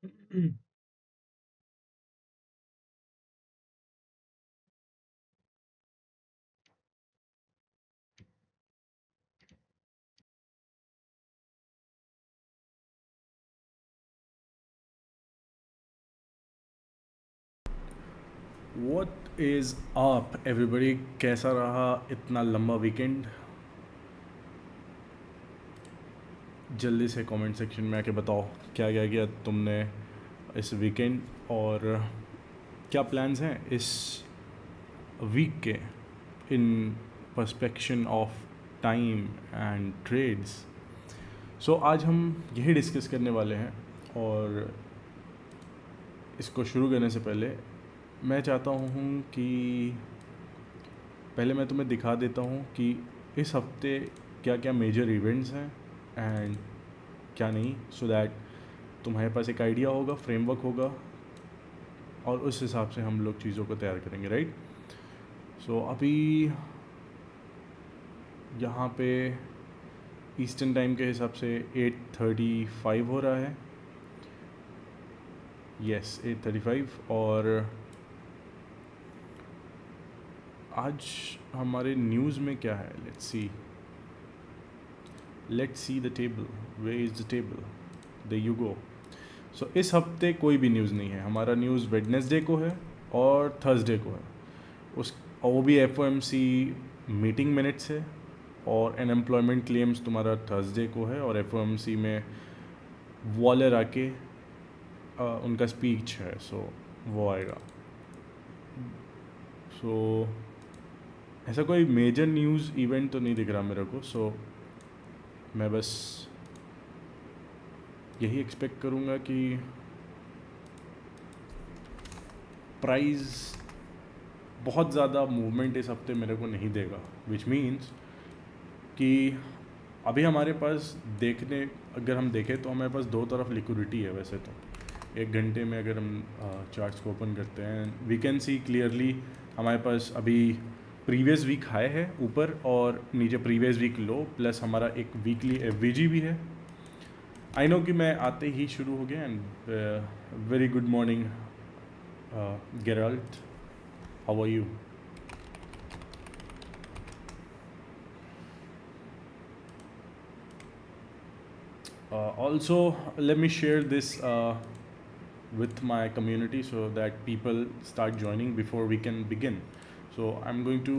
What is up everybody? कैसा रहा इतना लंबा वीकेंड? जल्दी से कमेंट सेक्शन में आके बताओ क्या क्या किया तुमने इस वीकेंड और क्या प्लान्स हैं इस वीक के इन पर्सपेक्शन ऑफ टाइम एंड ट्रेड्स. सो आज हम यही डिस्कस करने वाले हैं और इसको शुरू करने से पहले मैं चाहता हूँ कि पहले मैं तुम्हें दिखा देता हूँ कि इस हफ्ते क्या क्या मेजर इवेंट्स हैं एंड क्या नहीं, सो दैट तुम्हारे पास एक आइडिया होगा, फ्रेमवर्क होगा और उस हिसाब से हम लोग चीज़ों को तैयार करेंगे, राइट? सो अभी यहाँ पे ईस्टर्न टाइम के हिसाब से 8:35 हो रहा है. यस, 8:35. और आज हमारे न्यूज़ में क्या है? Let's see the table. Where is the table? There you go. So इस हफ्ते कोई भी न्यूज़ नहीं है. हमारा न्यूज़ वेडनेसडे को है और थर्सडे को है. उस और वो भी एफओएमसी मीटिंग मिनट्स है और अनएम्प्लॉयमेंट क्लेम्स तुम्हारा थर्सडे को है और एफओएमसी में वॉलर आके उनका स्पीच है, सो वो आएगा. सो ऐसा कोई मेजर न्यूज़ इवेंट तो नहीं दिख रहा मेरे को. सो मैं बस यही एक्सपेक्ट करूँगा कि प्राइस बहुत ज़्यादा मूवमेंट इस हफ्ते मेरे को नहीं देगा, विच मीन्स कि अभी हमारे पास अगर हम देखें तो हमारे पास दो तरफ लिक्विडिटी है. वैसे तो एक घंटे में अगर हम चार्ट्स को ओपन करते हैं, वी कैन सी क्लियरली हमारे पास अभी प्रीवियस वीक हाई है ऊपर और नीचे प्रीवियस वीक लो, प्लस हमारा एक वीकली एफवीजी भी है. आई नो कि मैं आते ही शुरू हो गया. And very good morning Geralt, how are you? Also, let me share this with my community so that people start joining before we can begin. So I'm going to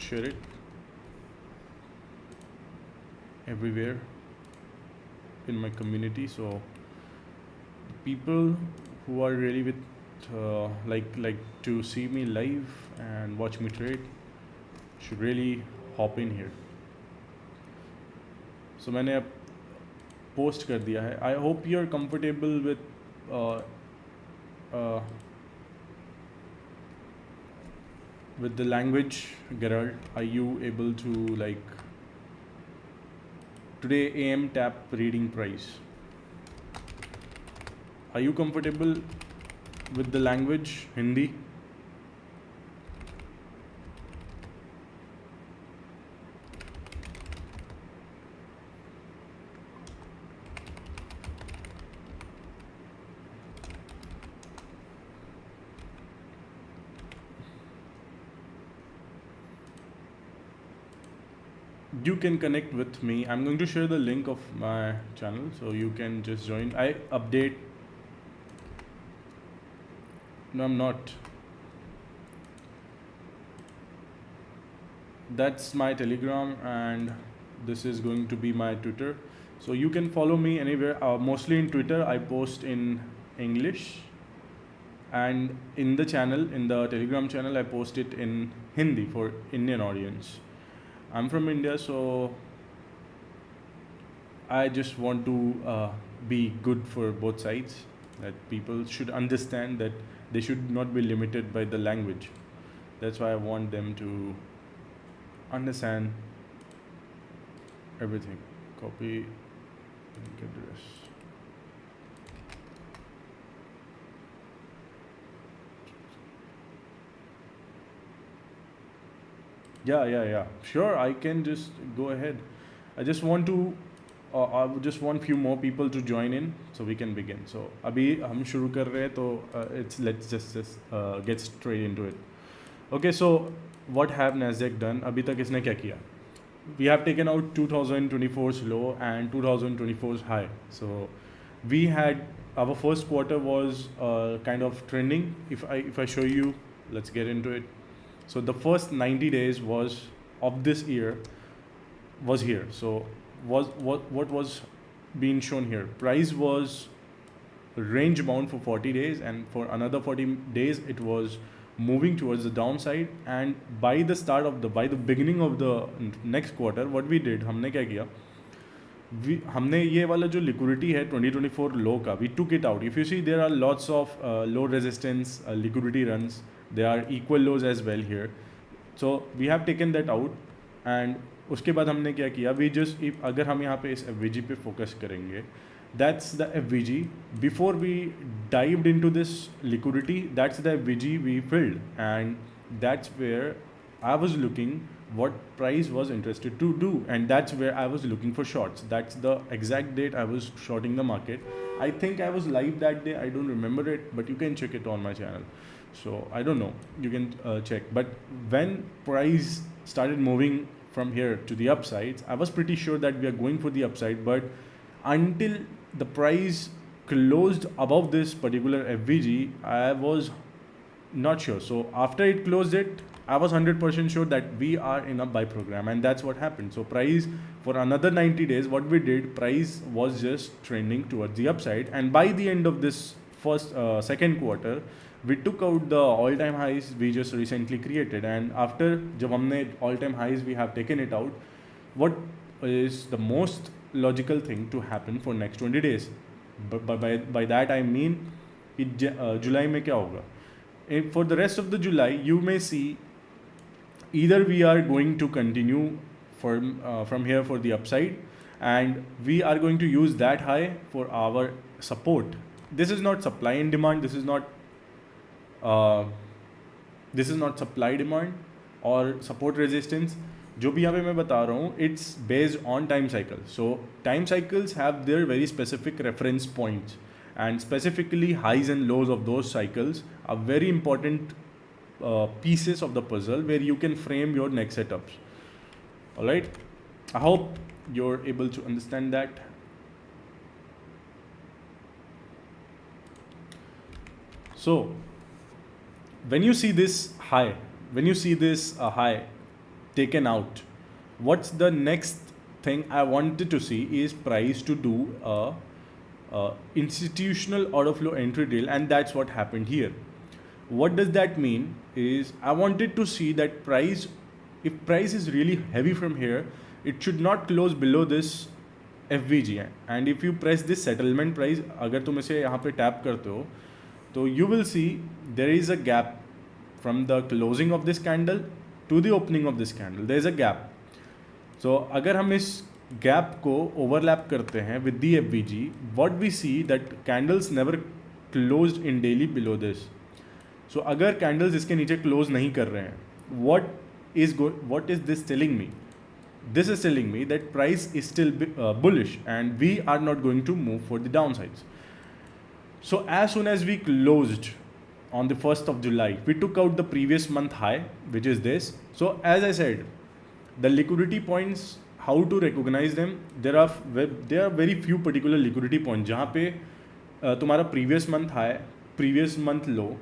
share it everywhere in my community, so people who are really with like to see me live and watch me trade should really hop in here. So मैंने अब post कर दिया है. I hope you are comfortable with with the language, Gerald. Are you able to, like, today AM tap reading price? Are you comfortable with the language Hindi? You can connect with me. I'm going to share the link of my channel so you can just join. I update. No, I'm not. That's my Telegram and this is going to be my Twitter. So you can follow me anywhere. Mostly in Twitter I post in English, and in the Telegram channel I post it in Hindi for Indian audience. I'm from India, so I just want to be good for both sides, that people should understand that they should not be limited by the language. That's why I want them to understand everything. Copy link address. Yeah. Sure, I can just go ahead. I just want to I would just want few more people to join in so we can begin. So अभी हम शुरू कर रहे हैं तो let's just get straight into it. Okay, so what have Nasdaq done? अभी तक इसने क्या किया? We have taken out 2024's low and 2024's high. So we had our first quarter was kind of trending. If I show you, let's get into it. So the first 90 days was of this year was here. So what was being shown here? Price was range bound for 40 days, and for another 40 days it was moving towards the downside. And by the beginning of the next quarter, what we did, हमने क्या किया, हमने ये वाला जो liquidity है 2024 low का, we took it out. If you see, there are lots of low resistance liquidity runs. There are equal lows as well here. So we have taken that out. And उसके बाद हमने क्या किया, अगर हम यहाँ पे इस FVG पे फोकस करेंगे, that's the FVG. Before we dived into this liquidity, that's the FVG we filled, and that's where I was looking what price was interested to do, and that's where I was looking for shorts. That's the exact date I was shorting the market. I think I was live that day, I don't remember it, but you can check it on my channel. So I don't know, you can check. But when price started moving from here to the upsides, I was pretty sure that we are going for the upside, but until the price closed above this particular FVG, I was not sure. So after it closed it, I was 100% sure that we are in a buy program, and that's what happened. So price for another 90 days, what we did, price was just trending towards the upside, and by the end of this second quarter, we took out the all-time highs we just recently created. And after जब हमने all-time highs we have taken it out, what is the most logical thing to happen for next 20 days? But by that I mean July में क्या होगा? For the rest of the July, you may see either we are going to continue from here for the upside, and we are going to use that high for our support. This is not supply and demand. This is not supply demand or support resistance. जो भी यहाँ पे मैं बता रहा हूँ, it's based on time cycle. So time cycles have their very specific reference points, and specifically highs and lows of those cycles are very important pieces of the puzzle where you can frame your next setups. All right, I hope you're able to understand that. So when you see this high, high taken out, what's the next thing I wanted to see is price to do a institutional order flow entry deal, and that's what happened here. What does that mean is I wanted to see that price, if price is really heavy from here, it should not close below this FVG. And if you press this settlement price, अगर तुम इसे यहाँ पे tap करते हो, तो you will see there is a gap from the closing of this candle to the opening of this candle. There is a gap. So अगर हम इस gap को overlap करते हैं with the FVG, what we see that candles never closed in daily below this. So अगर candles इसके नीचे close नहीं कर रहे हैं, what is this telling me? This is telling me that price is still bullish, and we are not going to move for the downsides. So as soon as we closed on the 1st of July, we took out the previous month high, which is this. So as I said, the liquidity points, how to recognize them, there are very few particular liquidity points जहाँ पे तुम्हारा previous month high, previous month low,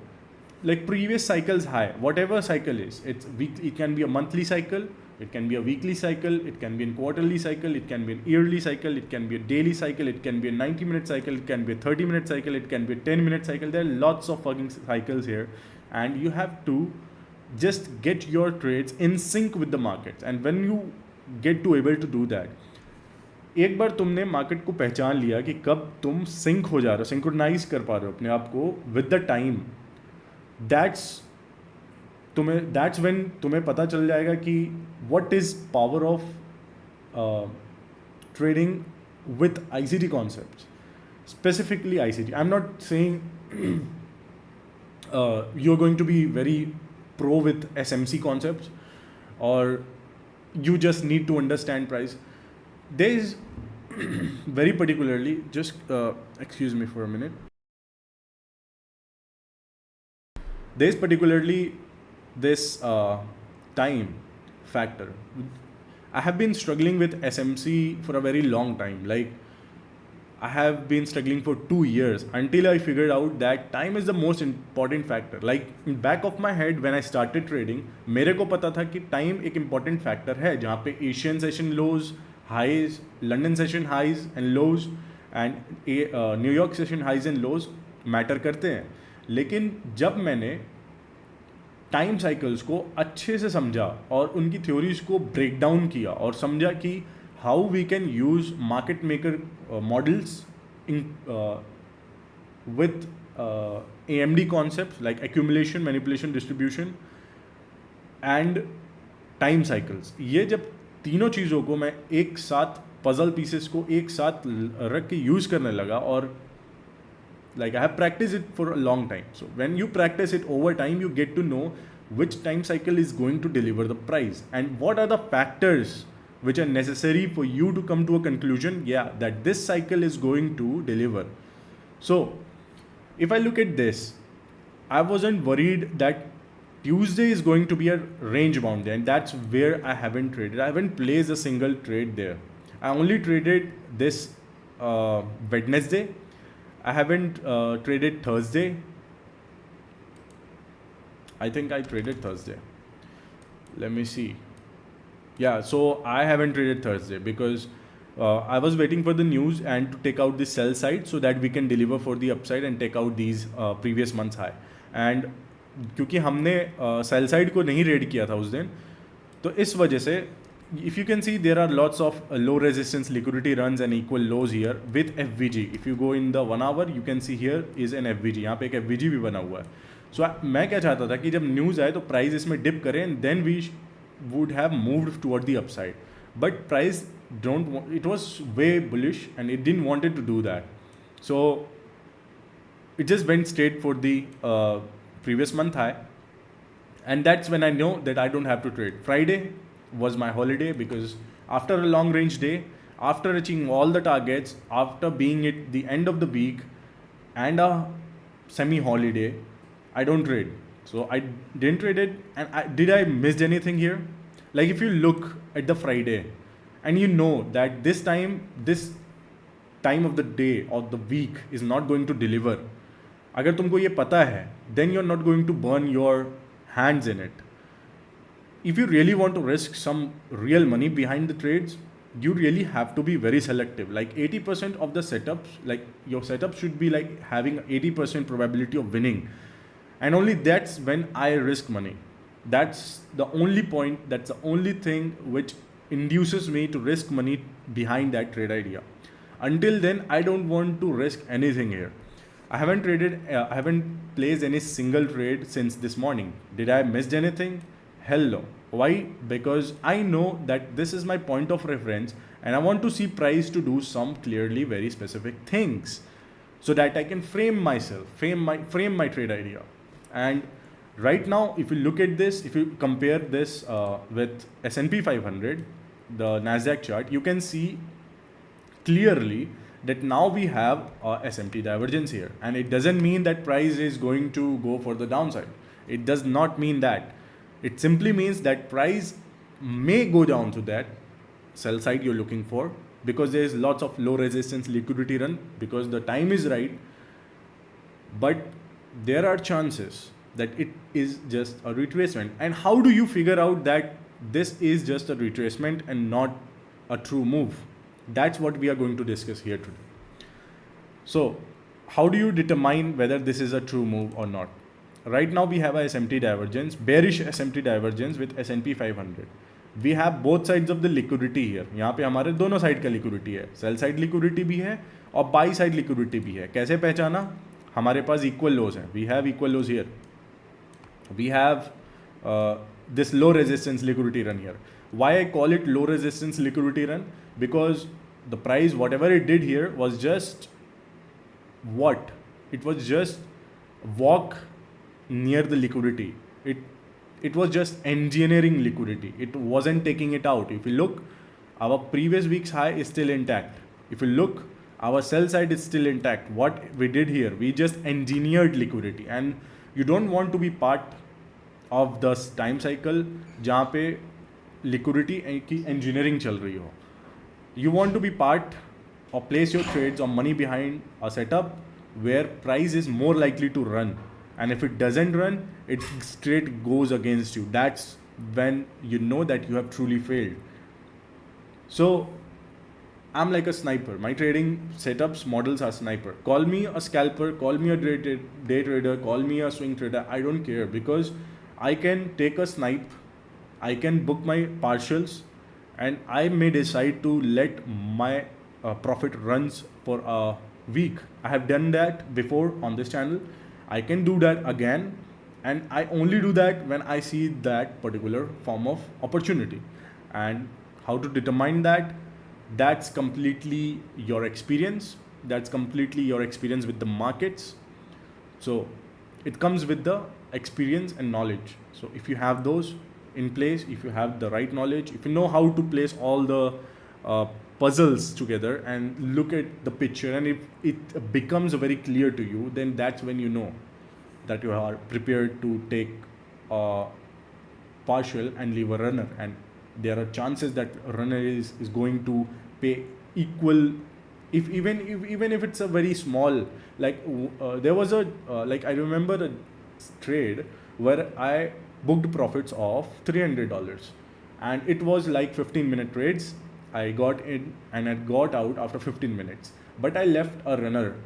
like previous cycles high, whatever cycle is, it can be a monthly cycle, it can be a weekly cycle, it can be a quarterly cycle, it can be an yearly cycle, it can be a daily cycle, it can be a 90-minute cycle, it can be a 30-minute cycle, it can be a 10-minute cycle. There are lots of fucking cycles here, and you have to just get your trades in sync with the markets. And when you get to able to do that, एक बार तुमने market को पहचान लिया कि कब तुम sink हो जा रहे हो, सिंक्रोनाइज कर पा रहे हो अपने आप को with the time, that's when तुम्हें पता चल जाएगा कि what is power of trading with ICT concepts, specifically ICT. I'm not saying you're going to be very pro with SMC concepts, or you just need to understand price. There is very particularly, just excuse me for a minute. There's particularly this time factor. I have been struggling with SMC for a very long time. Like, I have been struggling for 2 years until I figured out that time is the most important factor. Like, in back of my head when I started trading, मेरे को पता था कि time एक important factor है जहाँ पे Asian session lows, highs, London session highs and lows and New York session highs and lows matter करते हैं. लेकिन जब मैंने टाइम साइकिल्स को अच्छे से समझा और उनकी थ्योरीज को ब्रेक डाउन किया और समझा कि how we can use market maker models with AMD concepts like accumulation, manipulation, distribution and time cycles. ये जब तीनों चीज़ों को मैं एक साथ पजल पीसेस को एक साथ रख के यूज़ करने लगा और like I have practiced it for a long time. So when you practice it over time, you get to know which time cycle is going to deliver the price and what are the factors which are necessary for you to come to a conclusion, yeah, that this cycle is going to deliver. So if I look at this, I wasn't worried that Tuesday is going to be a range bound there, and that's where I haven't traded. I haven't placed a single trade there. I only traded this Wednesday. I haven't traded Thursday. I think I traded Thursday. Let me see. Yeah, so I haven't traded Thursday because I was waiting for the news and to take out the sell side so that we can deliver for the upside and take out these previous month's high. And क्योंकि हमने sell side को नहीं red किया था उस दिन, तो इस वजह से if you can see there are lots of low resistance liquidity runs and equal lows here with FVG. If you go in the 1 hour, you can see here is an FVG. यहाँ पे एक FVG भी बना हुआ है. So मैं क्या चाहता था कि जब न्यूज़ आए तो प्राइस इसमें डिप करें and then we would have moved toward the upside. But price it was way bullish and it didn't wanted to do that. So it just went straight for the previous month high. And that's when I know that I don't have to trade. Friday was my holiday because after a long range day, after achieving all the targets, after being at the end of the week and a semi-holiday, I don't trade. So I didn't trade it. And did I miss anything here? Like if you look at the Friday and you know that this time of the day or the week is not going to deliver, अगर तुमको ये पता है, then you're not going to burn your hands in it. If you really want to risk some real money behind the trades, you really have to be very selective. Like 80% of the setups, like your setup should be like having 80% probability of winning. And only that's when I risk money. That's the only point, that's the only thing which induces me to risk money behind that trade idea. Until then, I don't want to risk anything here. I haven't placed any single trade since this morning. Did I miss anything? Hell no. Why? Because I know that this is my point of reference and I want to see price to do some clearly very specific things so that I can frame myself, frame my trade idea. And right now, if you look at this, if you compare this with S&P 500, the Nasdaq chart, you can see clearly that now we have a SMT divergence here. And it doesn't mean that price is going to go for the downside. It does not mean that. It simply means that price may go down to that sell side you're looking for because there is lots of low resistance liquidity run because the time is right. But there are chances that it is just a retracement. And how do you figure out that this is just a retracement and not a true move? That's what we are going to discuss here today. So how do you determine whether this is a true move or not? Right now we have a SMT divergence, bearish SMT divergence with S&P 500. We have both sides of the liquidity here. यहाँ पे हमारे दोनों side का liquidity है, sell side liquidity भी है और buy side liquidity भी है. कैसे पहचाना? हमारे पास equal lows हैं. We have equal lows here. We have this low resistance liquidity run here. Why I call it low resistance liquidity run? Because the price, whatever it did here, was just what? It was just walk near the liquidity. It was just engineering liquidity. It wasn't taking it out. If you look, our previous week's high is still intact. If you look, our sell side is still intact. What we did here, we just engineered liquidity, and you don't want to be part of the time cycle जहाँ पे liquidity की engineering चल रही हो. You want to be part or place your trades or money behind a setup where price is more likely to run, and if it doesn't run, it straight goes against you. That's when you know that you have truly failed. So I'm like a sniper. My trading setups models are sniper. Call me a scalper, call me a day trader, call me a swing trader. I don't care, because I can take a snipe, I can book my partials, and I may decide to let my profit runs for a week. I have done that before on this channel. I can do that again, and I only do that when I see that particular form of opportunity. And how to determine that? That's completely your experience. That's completely your experience with the markets. So it comes with the experience and knowledge. So if you have those in place, if you have the right knowledge, if you know how to place all the puzzles together and look at the picture, and if it becomes very clear to you, then that's when you know that you are prepared to take a partial and leave a runner. And there are chances that runner is going to pay equal, even if it's a very small, like there was a like I remember a trade where I booked profits of $300, and it was like 15-minute trades. I got in and I got out after 15 minutes, but I left a runner,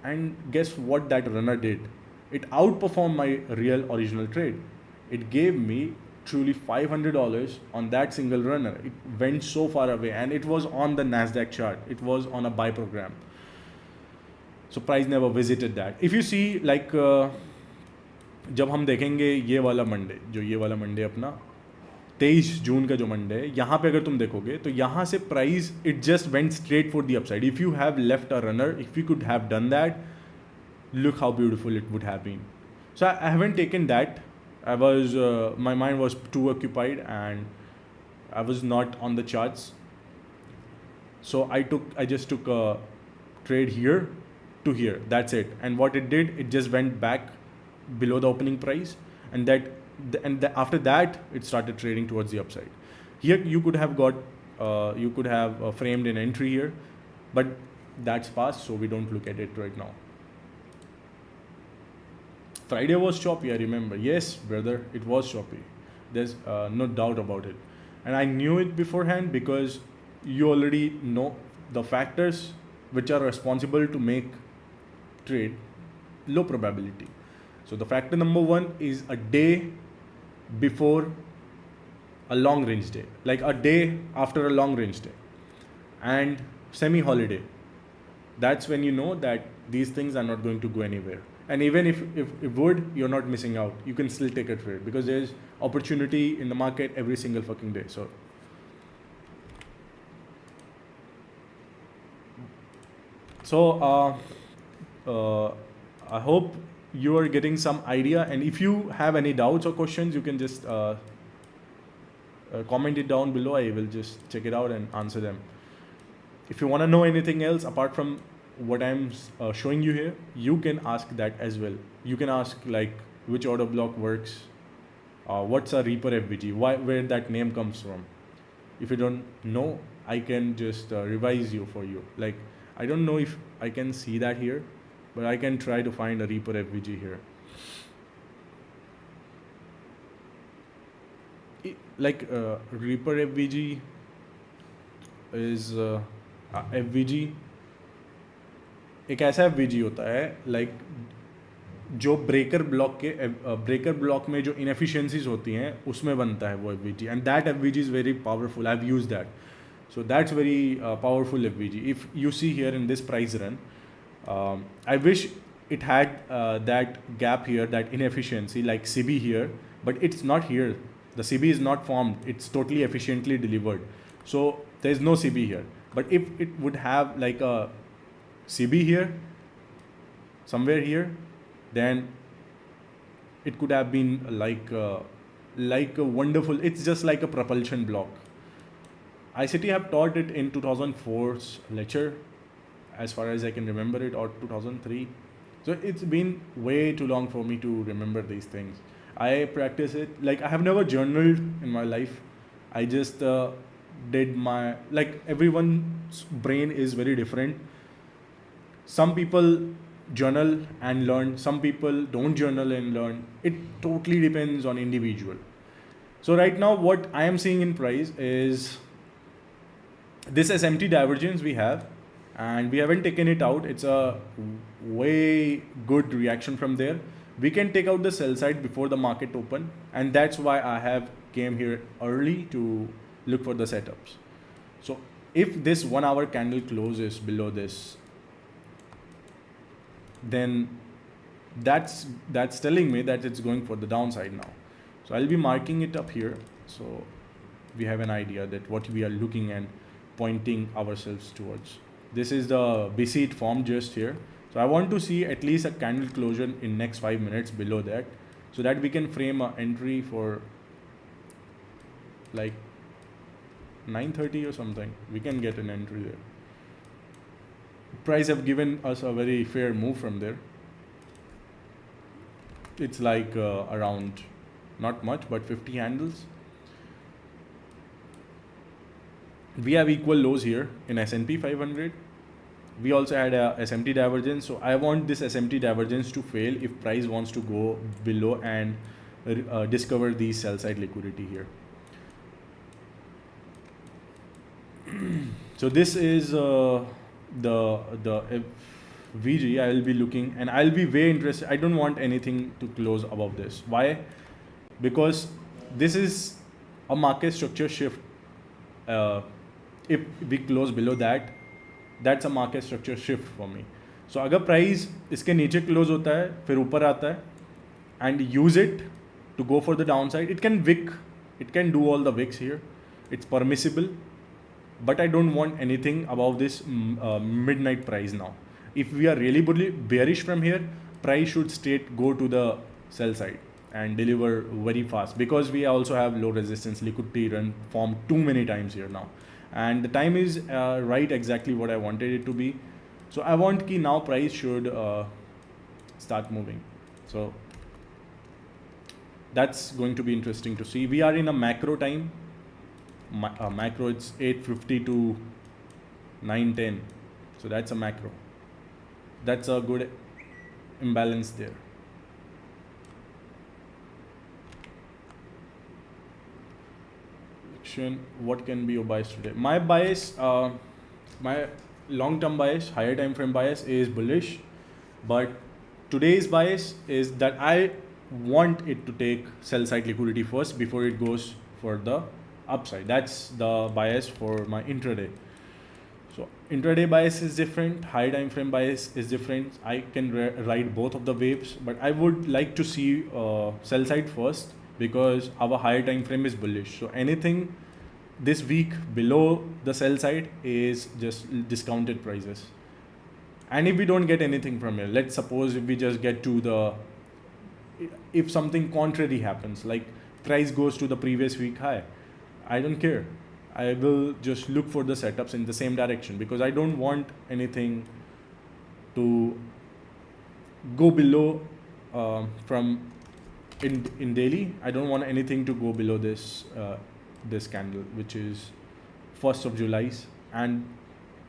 and guess what that runner did? It outperformed my real original trade. It gave me truly $500 on that single runner. It went so far away, and it was on the Nasdaq chart. It was on a buy program. So price never visited that. If you see, like जब हम देखेंगे ये वाला Monday अपना 23 जून का जो Monday है, यहाँ पे अगर तुम देखोगे तो यहाँ से price it just went straight for the upside. If you have left a runner, if you could have done that, look how beautiful it would have been. So I haven't taken that. I was my mind was too occupied, and I was not on the charts. So I just took a trade here to here. That's it. And what it did, it just went back below the opening price, and after that it started trading towards the upside. Here you could have framed an entry here, but that's past, so we don't look at it right now. Friday was choppy, I remember. Yes, brother, it was choppy. There's no doubt about it. And I knew it beforehand, because you already know the factors which are responsible to make trade low probability. So the factor number one is a day before a long range day, like a day after a long range day, and semi-holiday. That's when you know that these things are not going to go anywhere. And even if it would, you're not missing out. You can still take a trade, because there's opportunity in the market every single fucking day. So I hope you are getting some idea. And if you have any doubts or questions, you can just comment it down below. I will just check it out and answer them. If you want to know anything else apart from what I'm showing you here, you can ask that as well. You can ask like which order block works, what's a Reaper FVG, where that name comes from. If you don't know, I can just revise you for you. Like, I don't know if I can see that here, but I can try to find a Reaper FVG here. Reaper FVG is FVG एक ऐसा FVG होता है like जो breaker block में जो inefficiencies होती हैं उसमें बनता है वो FVG, and that FVG is very powerful. I have used that. So that's very powerful FVG. If you see here in this price run, I wish it had that gap here, that inefficiency like CB here, but it's not here. The CB is not formed. It's totally efficiently delivered. So there's no CB here. But if it would have like a CB here, somewhere here, then it could have been like a wonderful, it's just like a propulsion block. ICT have taught it in 2004's lecture, as far as I can remember it, or 2003. So it's been way too long for me to remember these things. I practice it, like I have never journaled in my life. I just did my, like everyone's brain is very different. Some people journal and learn, some people don't journal and learn. It totally depends on individual. So right now what I am seeing in price is this SMT divergence we have, and we haven't taken it out. It's a way good reaction from there. We can take out the sell side before the market open, and that's why I have came here early to look for the setups. So if this 1 hour candle closes below this, then that's telling me that it's going for the downside now. So I'll be marking it up here, so we have an idea that what we are looking and pointing ourselves towards. This is the BC it formed just here. So I want to see at least a candle closure in next 5 minutes below that, so that we can frame an entry for like 9:30 or something. We can get an entry there. Price have given us a very fair move from there. It's like around, not much, but 50 handles. We have equal lows here in S&P 500. We also had a SMT divergence. So I want this SMT divergence to fail if price wants to go below and discover the sell side liquidity here. So this is the FVG I will be looking, and I'll be way interested. I don't want anything to close above this. Why? Because this is a market structure shift. If we close below that, that's a market structure shift for me. So अगर price इसके नीचे close होता है, फिर ऊपर आता है, and use it to go for the downside, it can wick, it can do all the wicks here. It's permissible, but I don't want anything above this midnight price now. If we are really bearish from here, price should straight go to the sell side and deliver very fast, because we also have low resistance liquidity run formed too many times here now, and the time is right exactly what I wanted it to be. So I want ki now price should start moving. So that's going to be interesting to see. We are in a macro time. Macro, it's 8:50 to 9:10. So that's a macro. That's a good imbalance there. What can be your bias today? My bias, my long-term bias, higher time frame bias is bullish, but today's bias is that I want it to take sell side liquidity first before it goes for the upside. That's the bias for my intraday. So intraday bias is different, high time frame bias is different. I can ride both of the waves, but I would like to see sell side first, because our higher time frame is bullish. So anything this week below the sell side is just discounted prices. And if we don't get anything from here, let's suppose if we just get to the, if something contrary happens, like price goes to the previous week high, I don't care. I will just look for the setups in the same direction, because I don't want anything to go below from in daily. I don't want anything to go below this this candle, which is 1st of July, and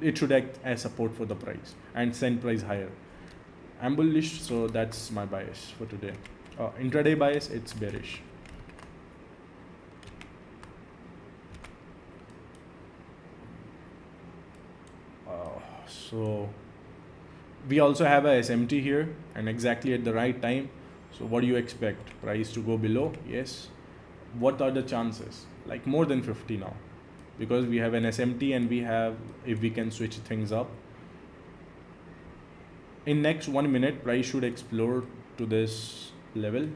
it should act as support for the price and send price higher. I'm bullish, so that's my bias for today. Intraday bias, it's bearish. So we also have a SMT here, and exactly at the right time. So what do you expect? Price to go below? Yes. What are the chances? Like more than 50 now, because we have an SMT, and we have, if we can switch things up. In next 1 minute, price should explore to this level,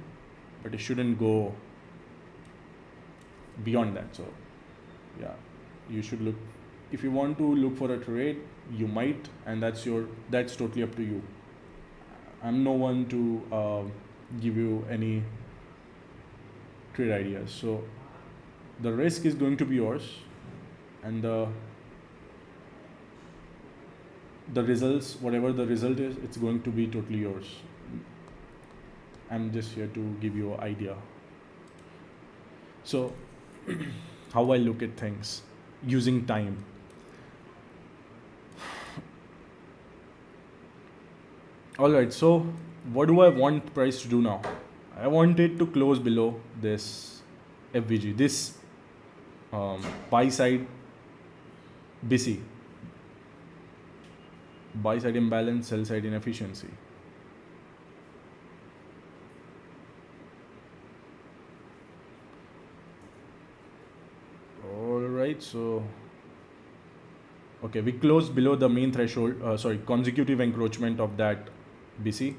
but it shouldn't go beyond that. So yeah, you should look, if you want to look for a trade, you might, and that's totally up to you. I'm no one to give you any trade ideas. So the risk is going to be yours, and the results, whatever the result is, it's going to be totally yours. I'm just here to give you an idea. So how I look at things using time. All right, so what do I want price to do now? I want it to close below this FVG, this buy side busy, buy side imbalance, sell side inefficiency. All right, so okay, we closed below the main threshold, consecutive encroachment of that BC.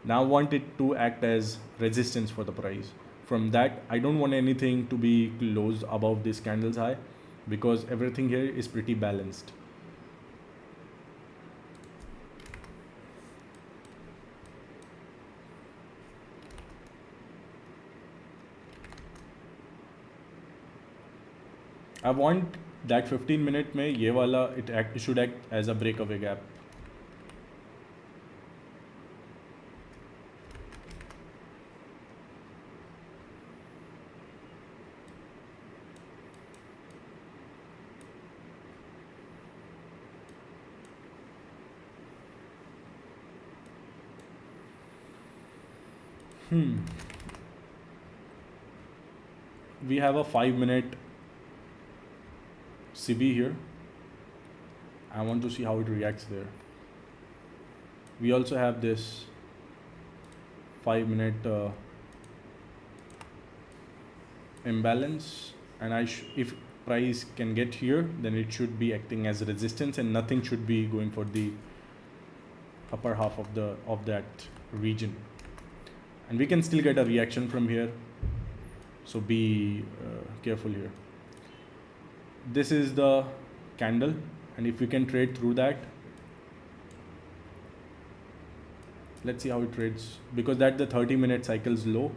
Now I want it to act as resistance for the price. From that, I don't want anything to be closed above this candle's high, because everything here is pretty balanced. I want that 15 minute में ये वाला it should act as a breakaway gap. We have a 5-minute CB here. I want to see how it reacts there. We also have this 5-minute imbalance, and if price can get here, then it should be acting as resistance, and nothing should be going for the upper half of that region. And we can still get a reaction from here, so be careful here. This is the candle, and if we can trade through that, let's see how it trades, because that's the 30-minute cycle's low.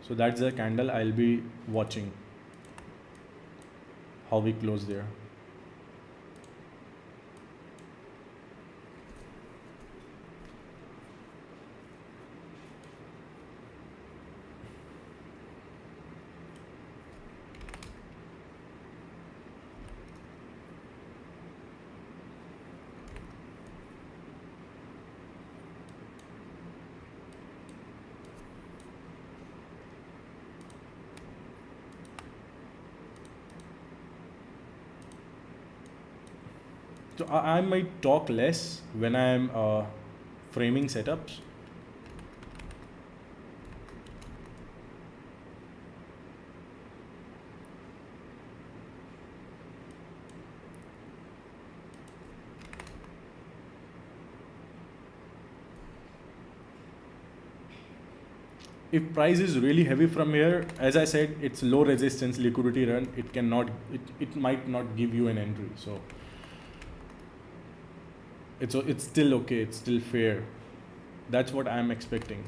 So that's the candle I'll be watching how we close there. So I might talk less when I'm framing setups. If price is really heavy from here, as I said, it's low resistance liquidity run. It might not give you an entry. So it's still okay, it's still fair. That's what I'm expecting.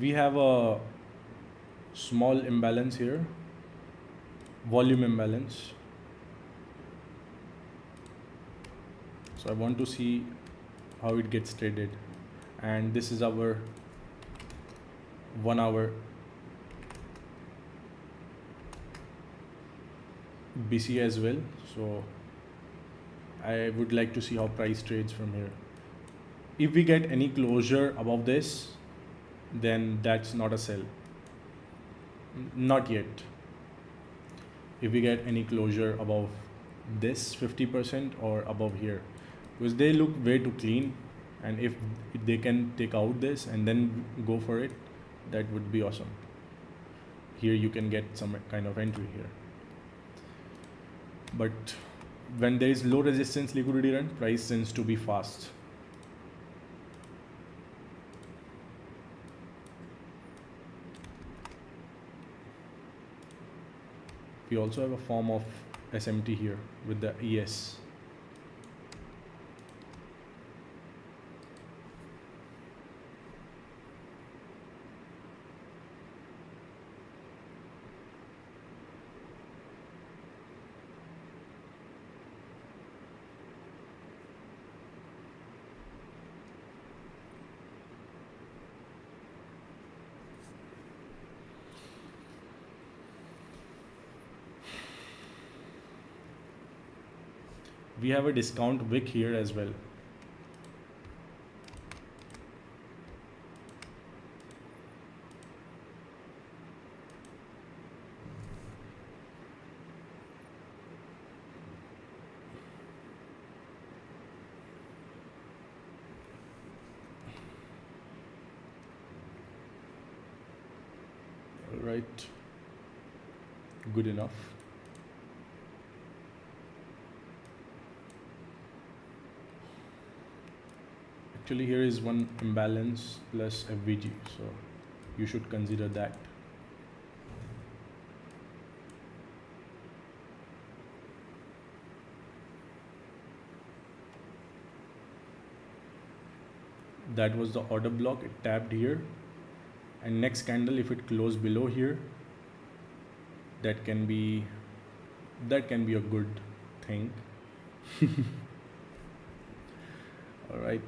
We have a small imbalance here, volume imbalance. So I want to see how it gets traded. And this is our 1 hour BC as well. So I would like to see how price trades from here. If we get any closure above this, then that's not a sell. Not yet. If we get any closure above this 50% or above here, because they look way too clean, and if they can take out this and then go for it, that would be awesome. Here you can get some kind of entry here. But when there is low resistance liquidity run, price tends to be fast. We also have a form of SMT here with the ES. We have a discount wick here as well. All right, good enough. Actually, here is one imbalance plus FVG, so you should consider that. That was the order block. It tapped here, and next candle, if it closed below here, that can be a good thing. All right.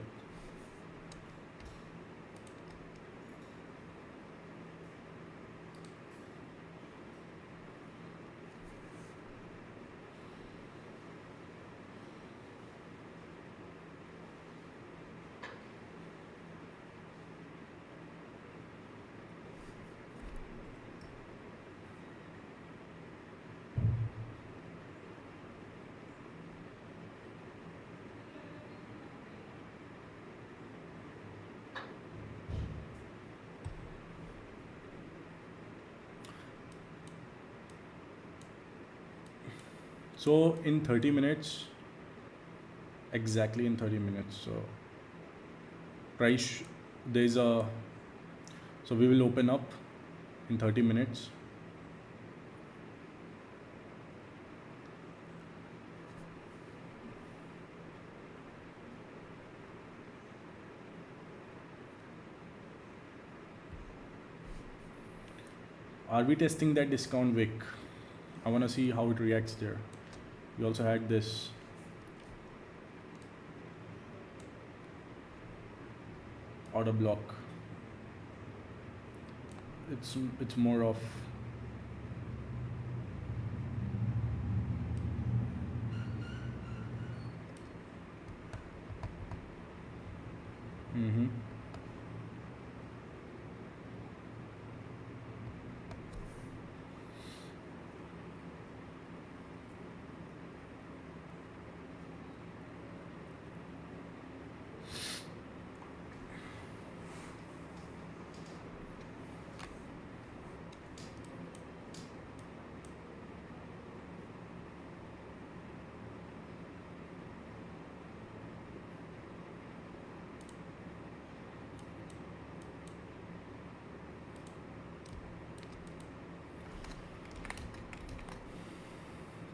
So in 30 minutes, exactly in 30 minutes, so price, so we will open up in 30 minutes. Are we testing that discount wick? I want to see how it reacts there. We also had this order block. It's more of mm-hmm.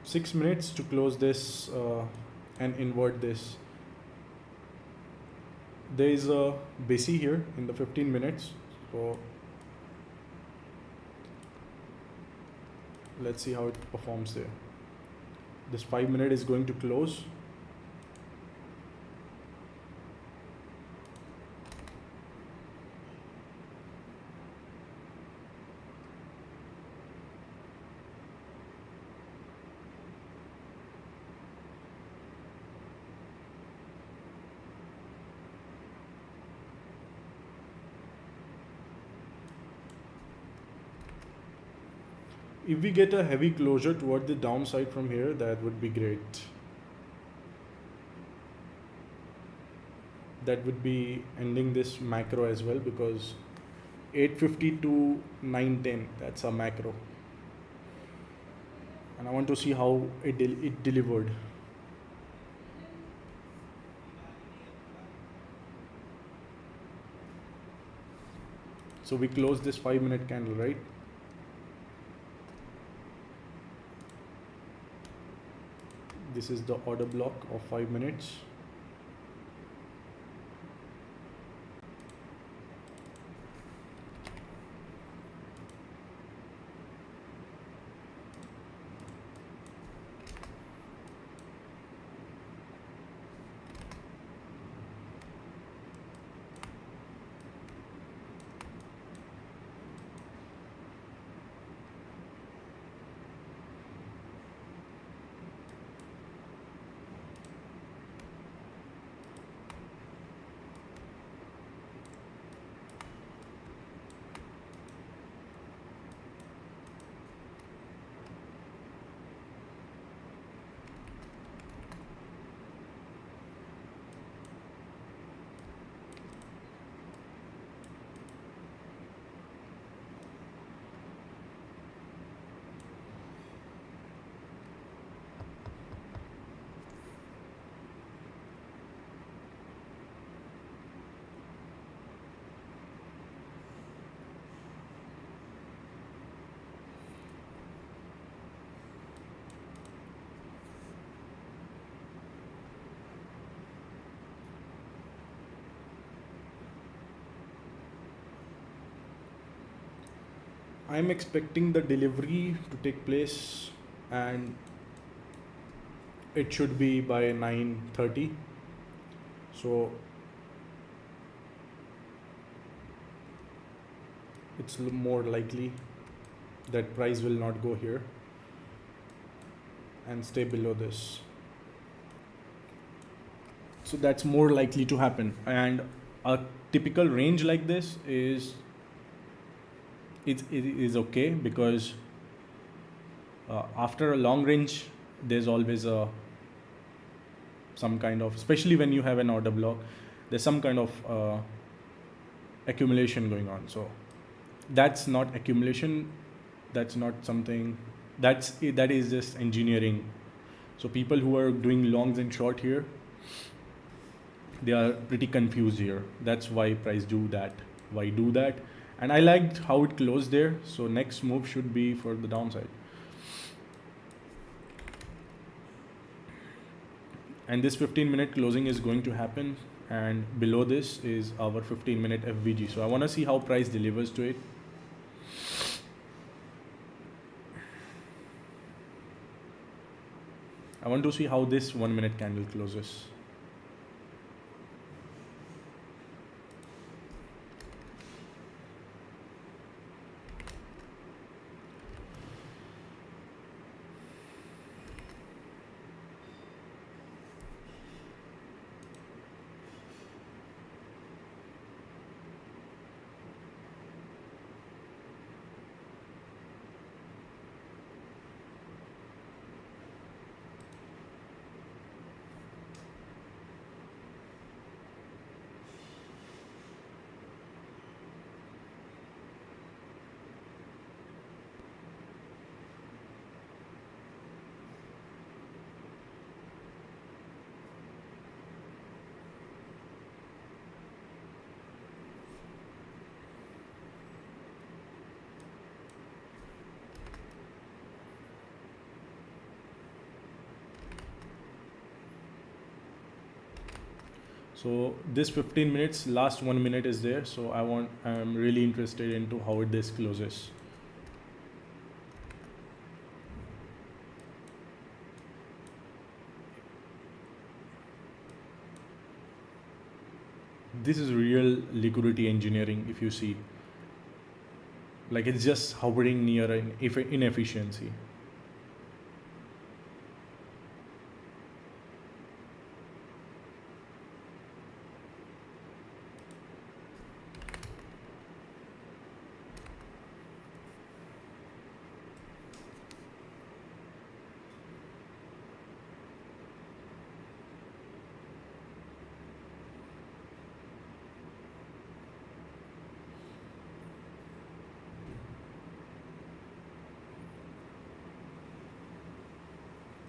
Six minutes to close this and invert this. There is a BC here in the 15 minutes. So let's see how it performs there. This 5 minute is going to close. if we get a heavy closure toward the downside from here, that would be great. That would be ending this macro as well, because 850 to 910, that's a macro, and I want to see how it delivered. So we close this 5-minute candle, right? This is the order block of 5 minutes. I'm expecting the delivery to take place, and it should be by 9:30. So it's more likely that price will not go here and stay below this. So that's more likely to happen. And a typical range like this is it is okay, because after a long range there's always some kind of, especially when you have an order block, there's some kind of accumulation going on. So that's not accumulation, that's not something, that is just engineering. So people who are doing longs and short here, they are pretty confused here. That's why price do that. Why do that? And I liked how it closed there. So next move should be for the downside. And this 15-minute closing is going to happen. And below this is our 15-minute FVG. So I want to see how price delivers to it. I want to see how this 1-minute candle closes. So this 15 minutes, last 1 minute is there. So I'm really interested into how this closes. This is real liquidity engineering. If you see, like, it's just hovering near an inefficiency.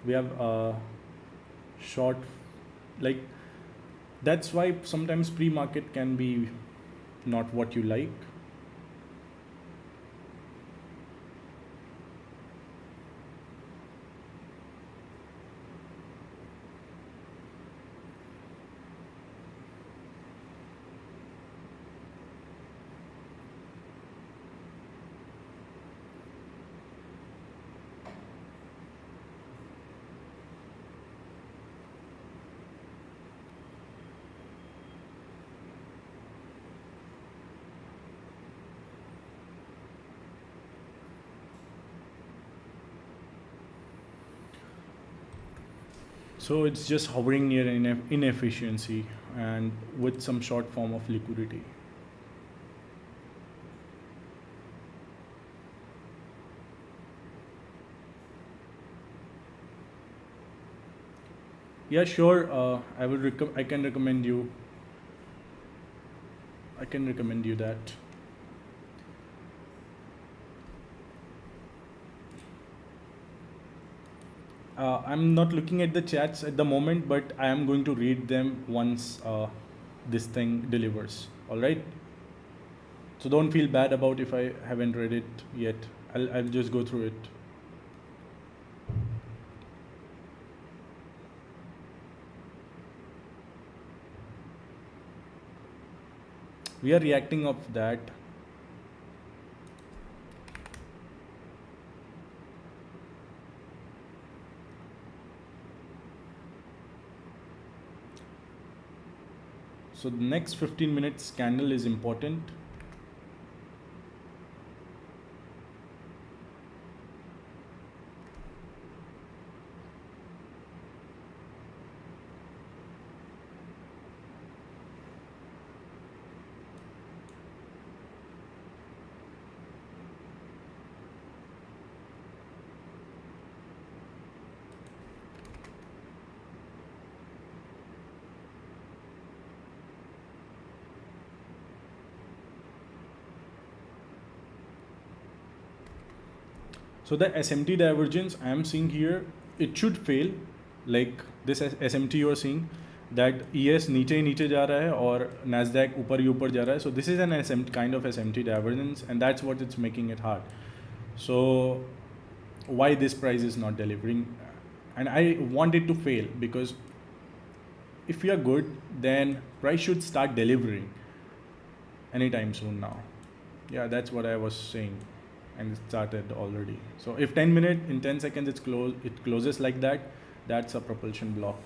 We have short, like, that's why sometimes pre-market can be not what you like. So it's just hovering near inefficiency and with some short form of liquidity. Yeah, sure. I can recommend you. I can recommend you that. I'm not looking at the chats at the moment, but I am going to read them once this thing delivers. All right. So don't feel bad about if I haven't read it yet. I'll just go through it. We are reacting of that. So the next 15 minutes candle is important. So the SMT divergence I am seeing here, it should fail, like this SMT you are seeing, that ES नीचे ही नीचे जा रहा है और Nasdaq ऊपर ही ऊपर जा रहा है. So this is an kind of SMT divergence, and that's what it's making it hard. So why this price is not delivering, and I want it to fail, because if we are good, then price should start delivering anytime soon now. Yeah, that's what I was saying. And it started already. So if 10 minutes, in 10 seconds it closes like that, that's a propulsion block.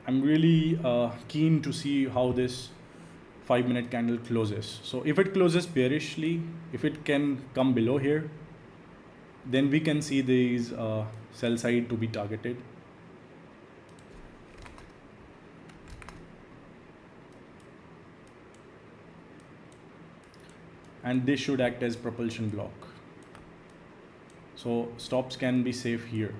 I'm really keen to see how this 5-minute candle closes. So if it closes bearishly, if it can come below here, then we can see these sell side to be targeted. And this should act as propulsion block. So stops can be safe here.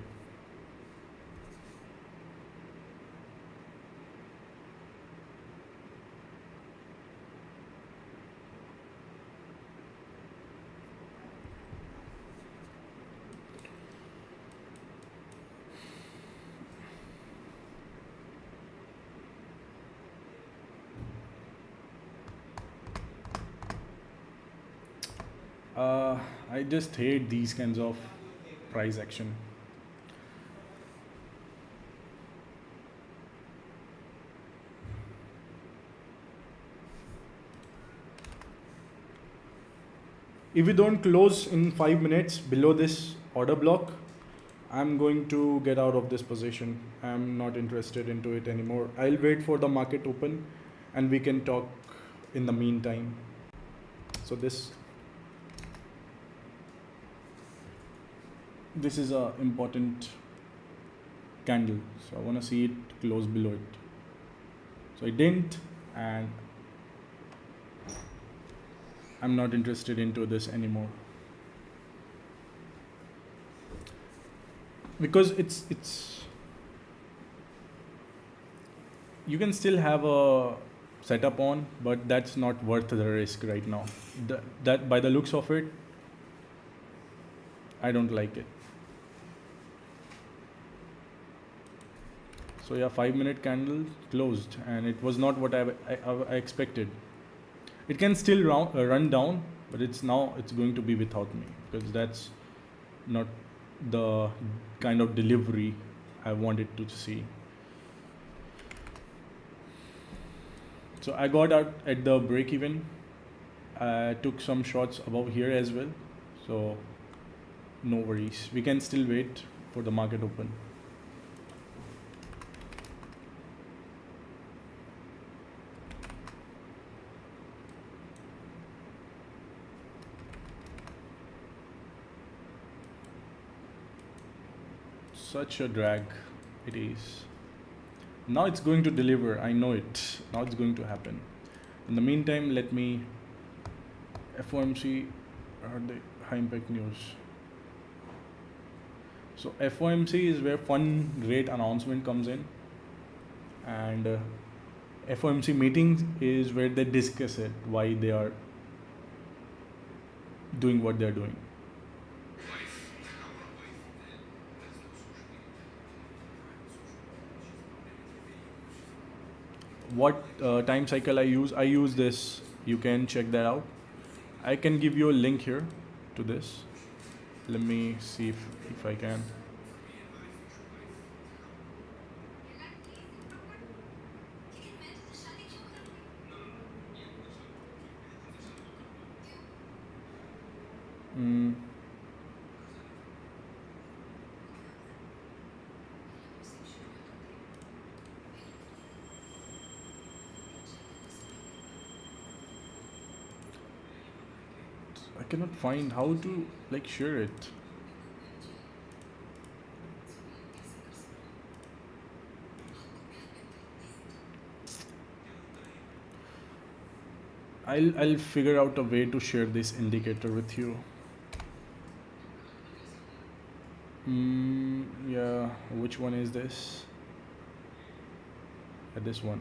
I just hate these kinds of price action. If we don't close in 5 minutes below this order block, I'm going to get out of this position. I'm not interested into it anymore. I'll wait for the market open and we can talk in the meantime. So this this is a important candle, so I want to see it close below it. So I didn't, and I'm not interested into this anymore, because it's you can still have a setup on, but that's not worth the risk right now. That by the looks of it, I don't like it. So yeah, 5-minute candle closed, and it was not what I expected. It can still run down, but it's going to be without me, because that's not the kind of delivery I wanted to see. So I got out at the break even. I took some shots above here as well, so no worries. We can still wait for the market open. Such a drag it is. Now it's going to deliver, I know it. Now it's going to happen. In the meantime, let me FOMC or the high impact news. So FOMC is where fund rate announcement comes in, and FOMC meetings is where they discuss it, why they are doing what they're doing. What time cycle I use this, you can check that out. I can give you a link here to this. Let me see if I can. I cannot find how to share it. I'll figure out a way to share this indicator with you. Yeah, which one is this? This one.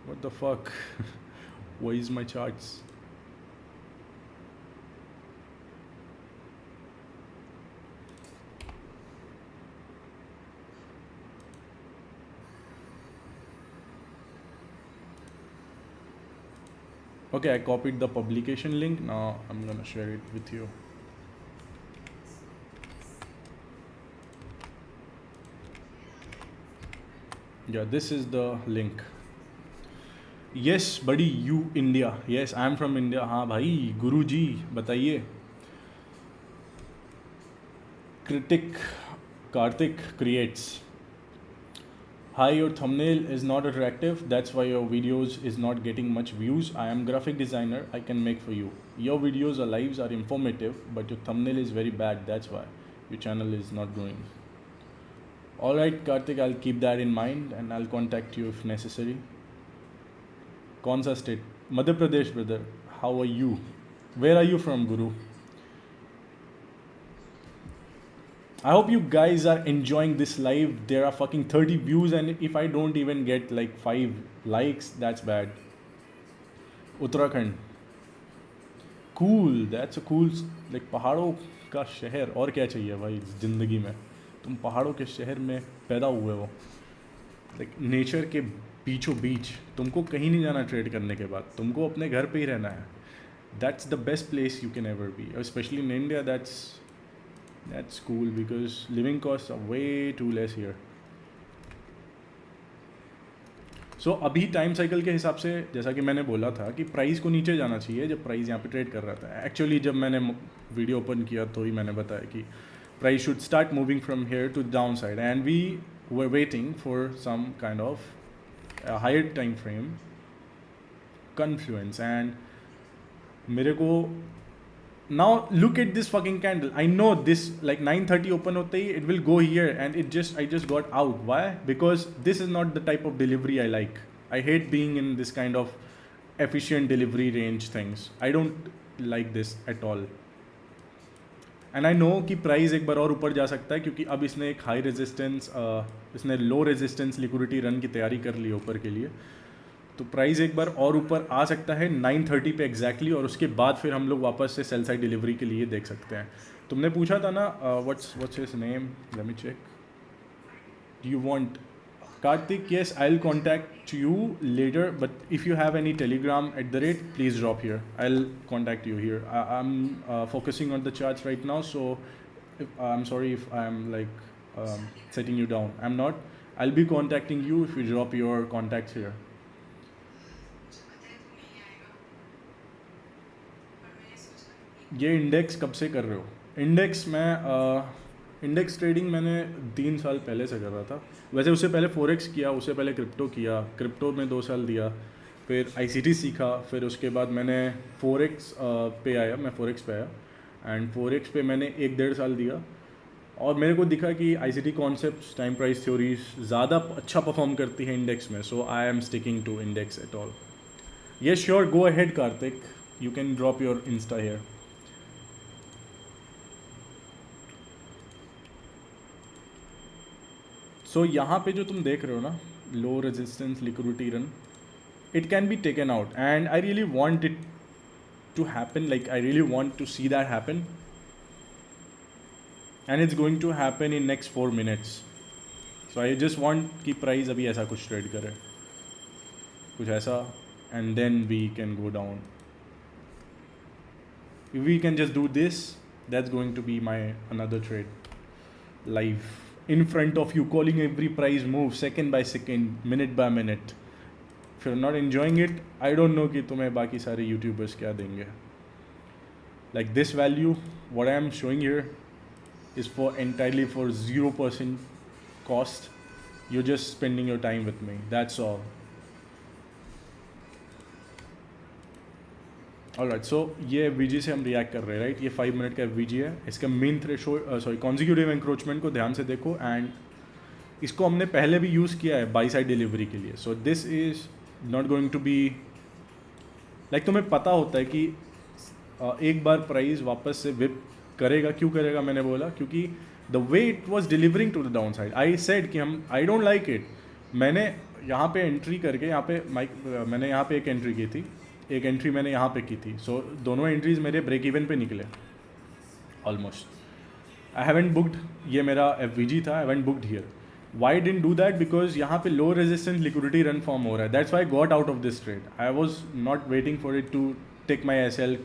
What the fuck? Why is my charts? Okay, I copied the publication link. Now I'm gonna share it with you. Yeah, this is the link. Yes, buddy, you India. Yes, I am from India. हाँ भाई, गुरुजी बताइए. Karthik creates. Hi, your thumbnail is not attractive. That's why your videos is not getting much views. I am graphic designer. I can make for you. Your videos or lives are informative, but your thumbnail is very bad. That's why your channel is not growing. All right, Karthik, I'll keep that in mind and I'll contact you if necessary. कौन सा स्टेट? Madhya Pradesh brother. How are you? Where are you from guru? I hope you guys are enjoying this live. There are fucking 30 views, and if I don't even get 5 likes, that's bad. Uttarakhand. Cool. That's a cool पहाड़ों का शहर. और क्या चाहिए भाई ज़िंदगी में? तुम पहाड़ों के शहर में पैदा हुए हो. नेचर के बीचों बीच. तुमको कहीं नहीं जाना ट्रेड करने के बाद. तुमको अपने घर पे ही रहना है. That's the best place you can ever be. Especially in India, that's cool because living costs are way too less here. So अभी टाइम साइकिल के हिसाब से जैसा कि मैंने बोला था कि प्राइस को नीचे जाना चाहिए जब प्राइस यहाँ पे ट्रेड कर रहा था. एक्चुअली जब मैंने वीडियो ओपन किया तो ही मैंने बताया कि price should start moving from here to down side, and we who are waiting for some kind of a higher time frame confluence. And मेरे को now look at this fucking candle. I know this like 9:30 open होते ही it will go here and I just got out. Why? Because this is not the type of delivery I like. I hate being in this kind of efficient delivery range things. I don't like this at all. And I know कि price एक बार और ऊपर जा सकता है क्योंकि अब इसने एक हाई रेजिस्टेंस इसने लो रेजिस्टेंस लिक्विडिटी रन की तैयारी कर ली ऊपर के लिए, तो प्राइस एक बार और ऊपर आ सकता है 9:30 पे एग्जैक्टली, और उसके बाद फिर हम लोग वापस से सेल साइड डिलीवरी के लिए देख सकते हैं. तुमने पूछा था ना what's his name, let me check, do you want Karthik? Yes, I'll contact you later, but if you have any telegram @ please drop here. I'll contact you here. I'm focusing on the charts right now, so I'm sorry if I'm like setting you down. I'm not. I'll be contacting you if you drop your contacts here. ये index कब से कर रहे हो? Index index trading मैंने 3 साल पहले से कर रहा था. वैसे उससे पहले फॉरेक्स किया, उससे पहले क्रिप्टो किया, क्रिप्टो में 2 साल दिया, फिर ICT सीखा, फिर उसके बाद मैंने फॉरेक्स पे आया, मैं फॉरेक्स पे आया एंड फॉरेक्स पे मैंने 1-1.5 साल दिया और मेरे को दिखा कि ICT concepts, time price theories ज़्यादा अच्छा परफॉर्म करती है इंडेक्स में, so I am sticking to index at all. Yes sure, go ahead Karthik, you can drop your insta here. So यहाँ पे जो तुम देख रहे हो ना, low resistance liquidity run, it can be taken out and I really want it to happen, like I really want to see that happen and it's going to happen in next 4 minutes. So I just want कि price अभी ऐसा कुछ trade करे, कुछ ऐसा, and then we can go down. If we can just do this, that's going to be my another trade live in front of you, calling every price move second by second, minute by minute. If you're not enjoying it, I don't know कि तुम्हें बाकी सारे YouTubers क्या देंगे. Like this value, what I am showing here is for entirely for 0% cost. You're just spending your time with me, that's all. Alright, so ये FVG से हम react कर रहे हैं, राइट. ये 5 मिनट का FVG है. इसका मेन थ्रेशोल्ड कॉन्जिक्यूटिव एंक्रोचमेंट को ध्यान से देखो, एंड इसको हमने पहले भी यूज़ किया है बाई साइड डिलीवरी के लिए. So this is not going to be like, तुम्हें पता होता है कि एक बार प्राइस वापस से विप करेगा. क्यों करेगा मैंने बोला, क्योंकि the way it was delivering to the down side, I said कि आई डोंट लाइक इट. मैंने यहाँ पे एंट्री करके, यहाँ पे मैंने यहाँ पे एक एंट्री की थी, एक एंट्री मैंने यहाँ पे की थी. सो दोनों एंट्रीज मेरे ब्रेक इवन पे निकले ऑलमोस्ट. आई हैवेंट बुक्ड, ये मेरा FVG था, I haven't booked here. Why didn't do that? Because यहाँ पे low resistance liquidity run form हो रहा है. That's why got out of this trade. I was not waiting for it to take my SL,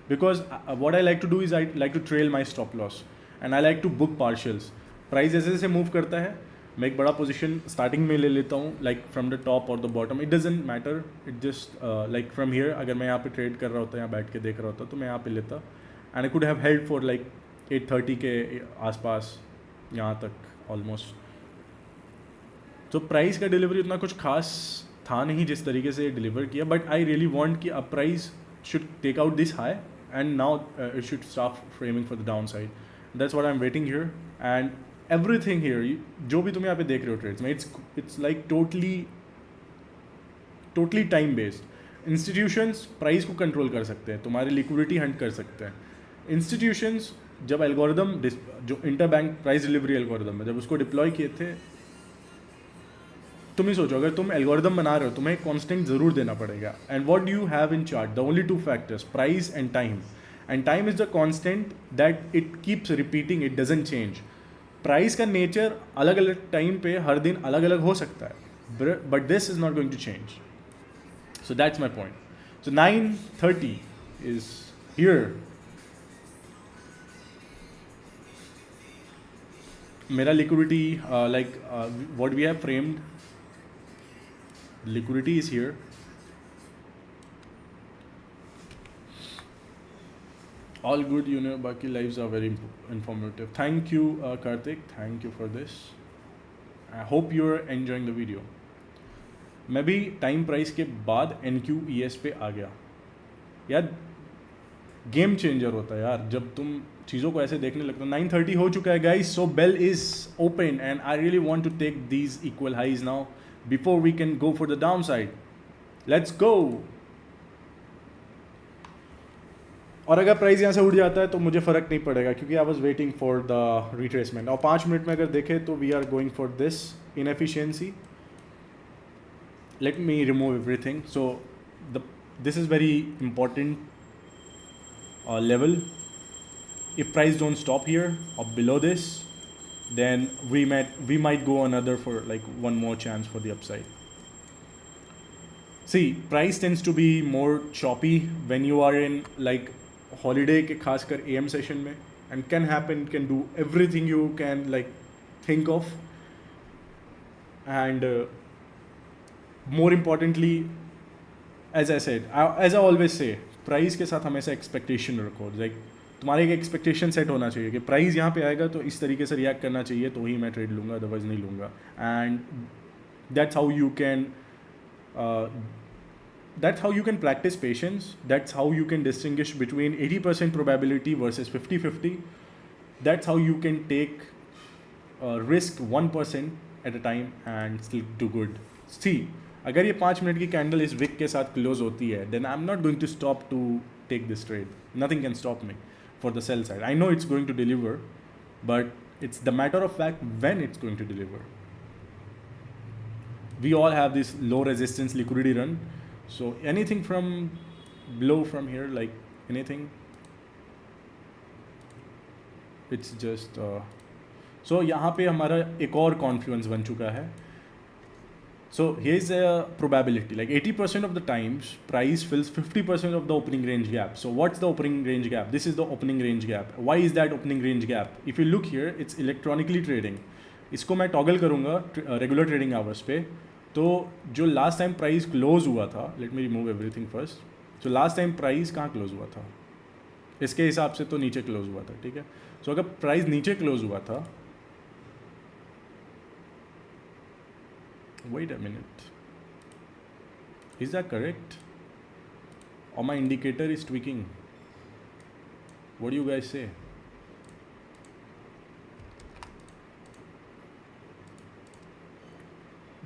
because what I like to do is I like to trail my stop loss and I like to book partials. Price जैसे जैसे move करता है, मैं एक बड़ा position starting में ले लेता हूँ, लाइक फ्रॉम द टॉप और the bottom, it doesn't matter. It just like from here, अगर मैं यहाँ पे ट्रेड कर रहा होता, यहाँ बैठ के देख रहा होता, तो मैं यहाँ पे लेता and I could have held for like 8:30 के आसपास, यहाँ तक ऑलमोस्ट. तो प्राइस का डिलीवरी उतना कुछ खास था नहीं जिस तरीके से डिलीवर किया, बट आई रियली वांट कि अब price should take out this high and now it should start framing for the down side. That's what I am waiting here and everything here. जो भी तुम यहाँ पे देख रहे हो ट्रेड्स में, it's like totally time based. Institutions price को कंट्रोल कर सकते हैं, तुम्हारी लिक्विडिटी हंट कर सकते हैं. इंस्टीट्यूशंस जब एल्गोरिदम, जो inter bank price delivery algorithm है, जब उसको डिप्लॉय किए थे, तुम ही सोचो, अगर तुम एल्गोरिदम बना रहे हो, तुम्हें कॉन्स्टेंट ज़रूर देना पड़ेगा. And what do you have in chart? The only 2 factors, price and time. And time is the constant that it keeps repeating, it doesn't change. Price का नेचर अलग अलग टाइम पे हर दिन अलग अलग हो सकता है, but this is not going to change. So that's my point. So 9:30 is here. मेरा liquidity, like what we have framed, liquidity is here. All good, you know, baki lives are very informative. Thank you, Karthik, thank you for this. I hope you are enjoying the video. मैं भी time price के बाद NQES पे आ गया. यार game changer होता है यार जब तुम चीज़ों को ऐसे देखने लगते हो. 9:30 हो चुका है guys, so bell is open and I really want to take these equal highs now before we can go for the down side. Let's go. और अगर प्राइस यहाँ से उड़ जाता है तो मुझे फ़र्क नहीं पड़ेगा क्योंकि I was waiting for the retracement. और 5 मिनट में अगर देखें तो we are going for this inefficiency. Let me remove everything. So this is very important level. If price don't stop here or below this, then we might go another for like one more chance for the upside. See, price tends to be more choppy when you are in like holiday के खासकर AM session में, and can do everything you can like think of, and more importantly, as I said, as I always say, price के साथ हमेशा expectation रखो. Like तुम्हारे एक expectation set होना चाहिए कि प्राइस यहाँ पे आएगा तो इस तरीके से रिएक्ट करना चाहिए तो ही मैं ट्रेड लूँगा, अदरवाइज नहीं लूँगा. And that's how you can practise patience. That's how you can distinguish between 80% probability versus 50-50. That's how you can take risk 1% at a time and still do good. See, अगर ये 5 minute की candle इस Wick के साथ close होती है, then I am not going to stop to take this trade. Nothing can stop me for the sell side. I know it's going to deliver, but it's the matter of fact when it's going to deliver. We all have this low resistance liquidity run, so anything from below from here, like anything, it's just so यहाँ पे हमारा एक और Confluence बन चुका है. So here's a probability, like 80% of the times price fills 50% of the opening range gap. So what's the opening range gap? This is the opening range gap. Why is that opening range gap? If you look here, it's electronically trading. इसको मैं toggle करूँगा regular trading hours पे. तो जो last time price close हुआ था, late me remove everything first. तो last time price कहाँ क्लोज हुआ था? इसके हिसाब से तो नीचे क्लोज हुआ था, ठीक है. सो अगर प्राइस नीचे क्लोज हुआ था, wait a minute, is that correct or my indicator is tweaking? What do you guys say?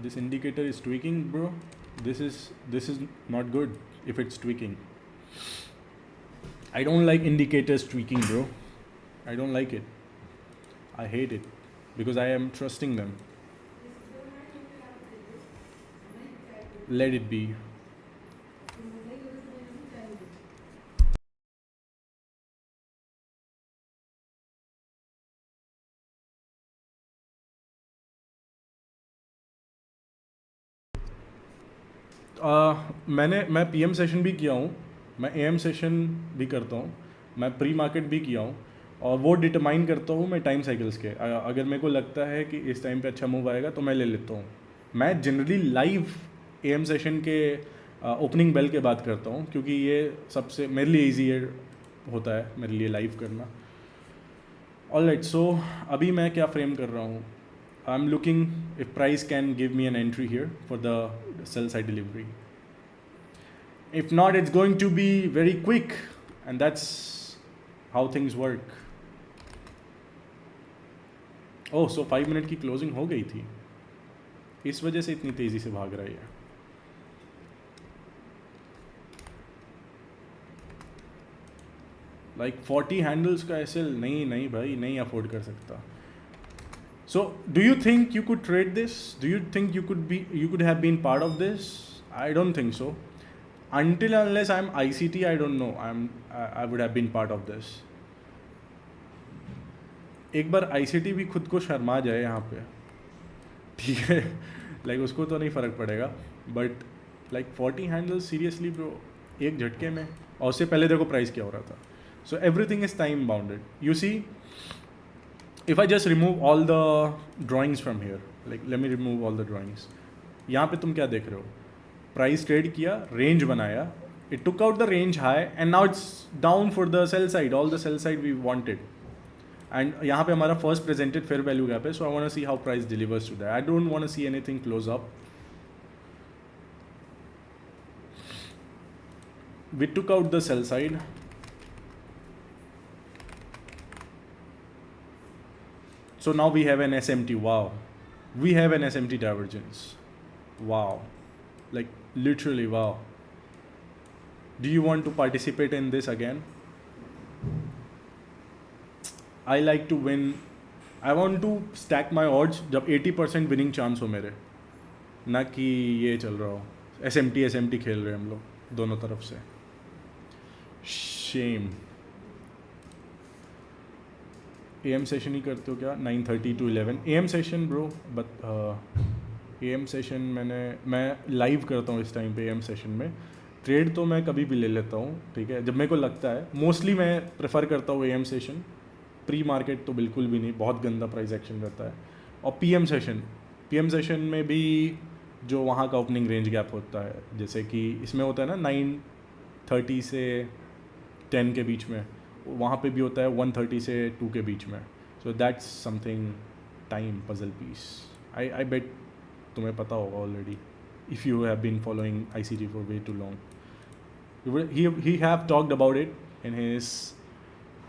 This indicator is tweaking, bro. This is not good if it's tweaking. I don't like indicators tweaking, bro. I don't like it. I hate it because I am trusting them. Let it be. मैं PM session भी किया हूँ, मैं AM session भी करता हूँ, मैं pre market भी किया हूँ, और वो डिटरमाइन करता हूँ मैं टाइम साइकिल्स के. अगर मेरे को लगता है कि इस टाइम पे अच्छा मूव आएगा तो मैं ले लेता हूँ. मैं जनरली लाइव AM सेशन के ओपनिंग बेल के बाद करता हूँ क्योंकि ये सबसे मेरे लिए ईजी होता है मेरे लिए लाइव करना. ऑलराइट, सो अभी मैं क्या फ्रेम कर रहा हूँ? I am looking if price can give me an entry here for the sell side delivery. If not, it's going to be very quick and that's how things work. Oh, so 5 minute की closing हो गई थी, इस वजह से इतनी तेज़ी से भाग रहा है. लाइक 40 हैंडल्स का एसएल नहीं भाई, नहीं अफोर्ड कर सकता. So do you think you could trade this? Do you think you could have been part of this? I don't think so. Until unless I'm ICT, I don't know. I would have been part of this. एक बार ICT भी खुद को शर्मा जाए यहाँ पे, ठीक है, like उसको तो नहीं फ़र्क पड़ेगा, but like 40 handles seriously bro, एक झटके में. और उससे पहले देखो प्राइस क्या हो रहा था. So everything is time bounded. You see, if I just remove all the drawings from here, like let me remove all the drawings. यहाँ पे तुम क्या देख रहे हो? प्राइस ट्रेड किया, रेंज बनाया, it took out the range high and now it's down for the sell side, all the sell side we wanted. And यहाँ पे हमारा first presented fair value gap है, सो आई want to see how price delivers to that. I don't want to see anything close up. We took out the sell side. So now we have an SMT. Wow, we have an SMT divergence. Wow, like literally wow. Do you want to participate in this again? I like to win. I want to stack my odds जब 80% winning chance हो मेरे, ना कि ये चल रहा हो SMT खेल रहे हैं हम लोग दोनों तरफ से. शेम. AM सेशन ही करते हो क्या? 9:30 to 11 AM session bro. But AM session मैं लाइव करता हूँ इस टाइम पे. AM सेशन में ट्रेड तो मैं कभी भी ले लेता हूँ, ठीक है, जब मेरे को लगता है. मोस्टली मैं प्रेफर करता हूँ AM सेशन. प्री मार्केट तो बिल्कुल भी नहीं, बहुत गंदा प्राइस एक्शन रहता है. और PM सेशन में भी जो वहाँ का ओपनिंग रेंज गैप होता है, जैसे कि इसमें होता है ना 9:30 से 10 के बीच में, वहाँ पे भी होता है 1:30 से 2 के बीच में. So that's something time puzzle piece. I bet तुम्हें पता होगा already if you have been following ICT for way too long. He has talked about it in his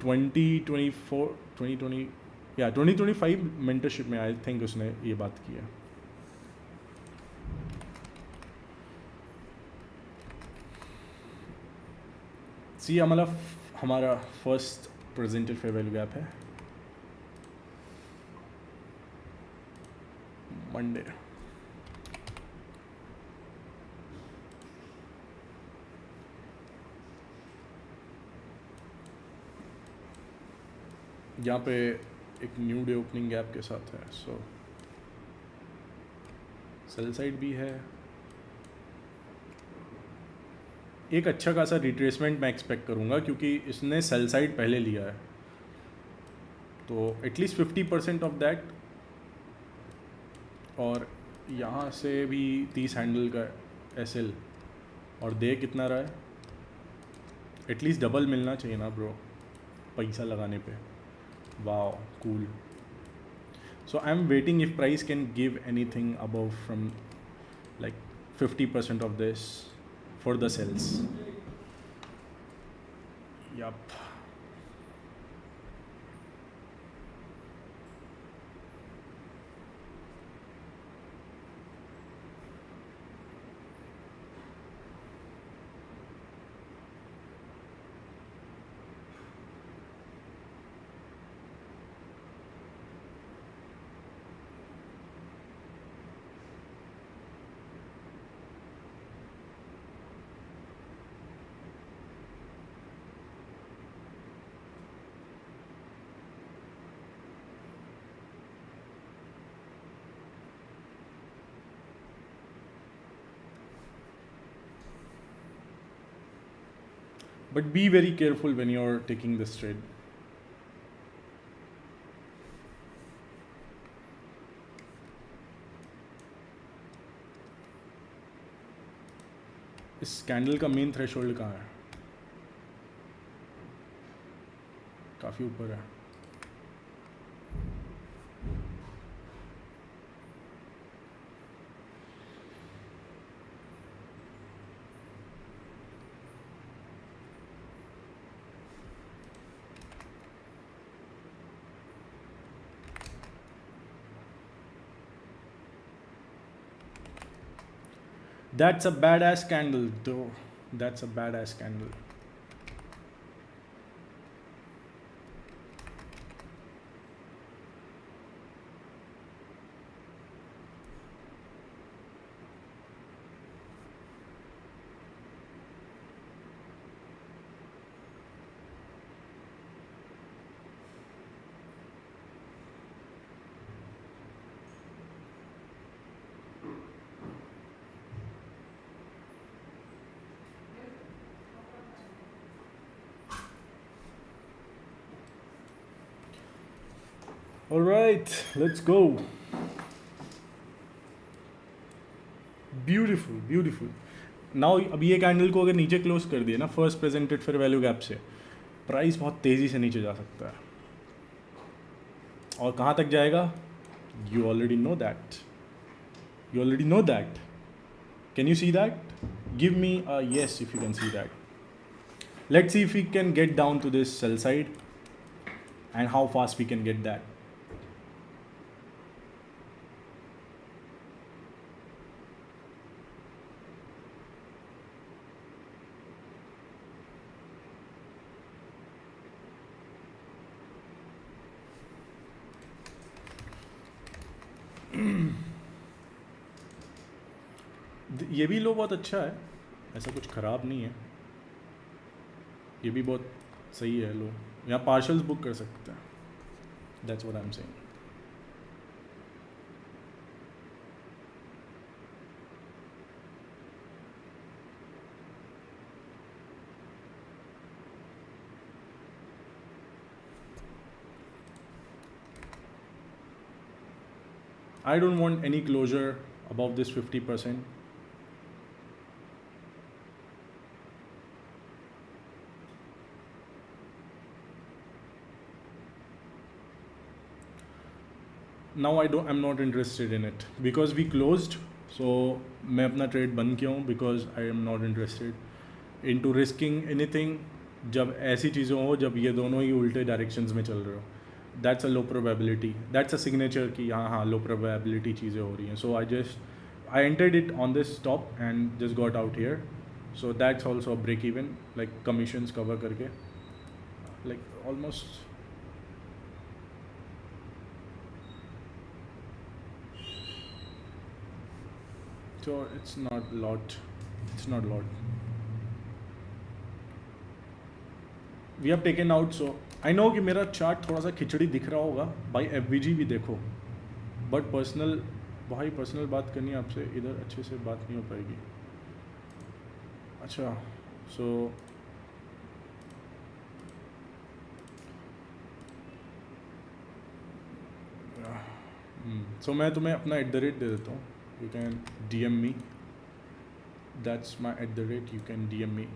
2025 mentorship में. आई थिंक उसने ये बात की है. सी हमारा first presented fair value gap है मंडे. यहाँ पे एक न्यू डे ओपनिंग गैप के साथ है. सो सेल साइड भी है. एक अच्छा खासा रिट्रेसमेंट मैं एक्सपेक्ट करूँगा क्योंकि इसने सेल साइड पहले लिया है, तो एटलीस्ट 50% ऑफ दैट. और यहाँ से भी 30 हैंडल का SL और दे कितना रहा है. एटलीस्ट डबल मिलना चाहिए ना ब्रो पैसा लगाने पे. Wow cool. So I am waiting if price can give anything above from like 50% of this for the cells. Yup. But be very careful when you're taking this trade. इस candle का main threshold कहाँ है? काफ़ी ऊपर है. That's a badass candle though. That's a badass candle. All right, let's go. Beautiful, beautiful. Now अभी ये candle को अगर नीचे क्लोज कर दिए ना first presented fair value gap से, प्राइस बहुत तेज़ी से नीचे जा सकता है. और कहाँ तक जाएगा? You already know that. You already know that. Can you see that? Give me a yes if you can see that. Let's see if we can get down to this sell side and how fast we can get that. ये भी लो बहुत अच्छा है, ऐसा कुछ ख़राब नहीं है, ये भी बहुत सही है लो, यहाँ पार्शल्स बुक कर सकते हैं. That's what I am saying. I don't want any closure above this 50%. Now I'm not interested in it because we closed. So मैं अपना ट्रेड बंद किया हूँ because I am not interested into risking anything जब ऐसी चीज़ें हो, जब ये दोनों ही उल्टे डायरेक्शंस में चल रहे हो. That's a low probability. That's a signature कि हाँ low probability चीज़ें हो रही हैं. So I entered it on this top and just got out here. So that's also a break even, like commissions cover करके, like almost. So it's not a lot. It's not a lot. We have taken out. So I know कि मेरा chart थोड़ा सा खिचड़ी दिख रहा होगा. भाई FVG भी देखो. But पर्सनल बात करनी है आपसे, इधर अच्छे से बात नहीं हो पाएगी. अच्छा, so मैं तुम्हें अपना @ दे देता हूँ. You can DM me. That's my @ You can DM me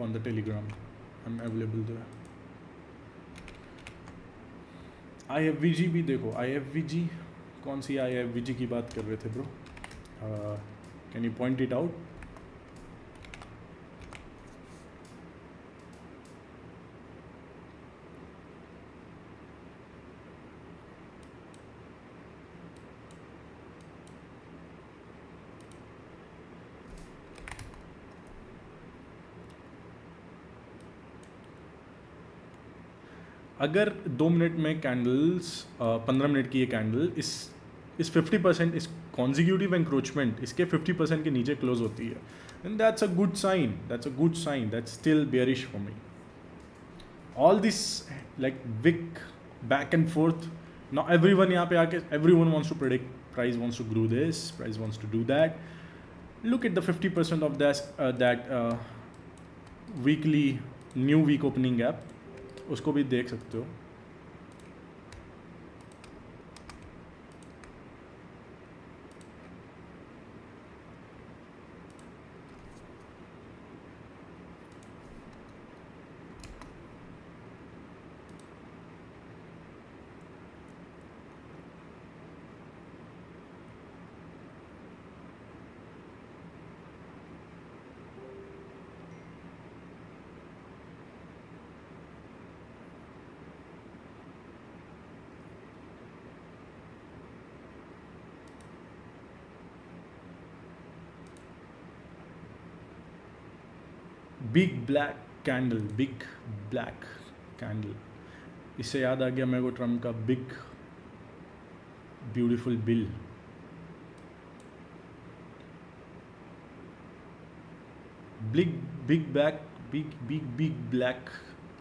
on the Telegram. I'm available there. IFVG भी देखो. IFVG कौन सी IFVG की बात कर रहे थे bro? Can you point it out? अगर 2 मिनट में कैंडल्स 15 मिनट की ये कैंडल इस 50% इस कॉन्जिक्यूटिव एंक्रोचमेंट इसके 50% के नीचे क्लोज होती है, and that's a good sign. That's still bearish for me. All this like wick back and forth. Now everyone यहाँ पे आके everyone wants to predict price wants to grow this, price wants to do that. Look at the 50% off that weekly new week opening gap, उसको भी देख सकते हो. Big black candle. इससे याद आ गया मेरे को ट्रम्प का big beautiful bill. Big black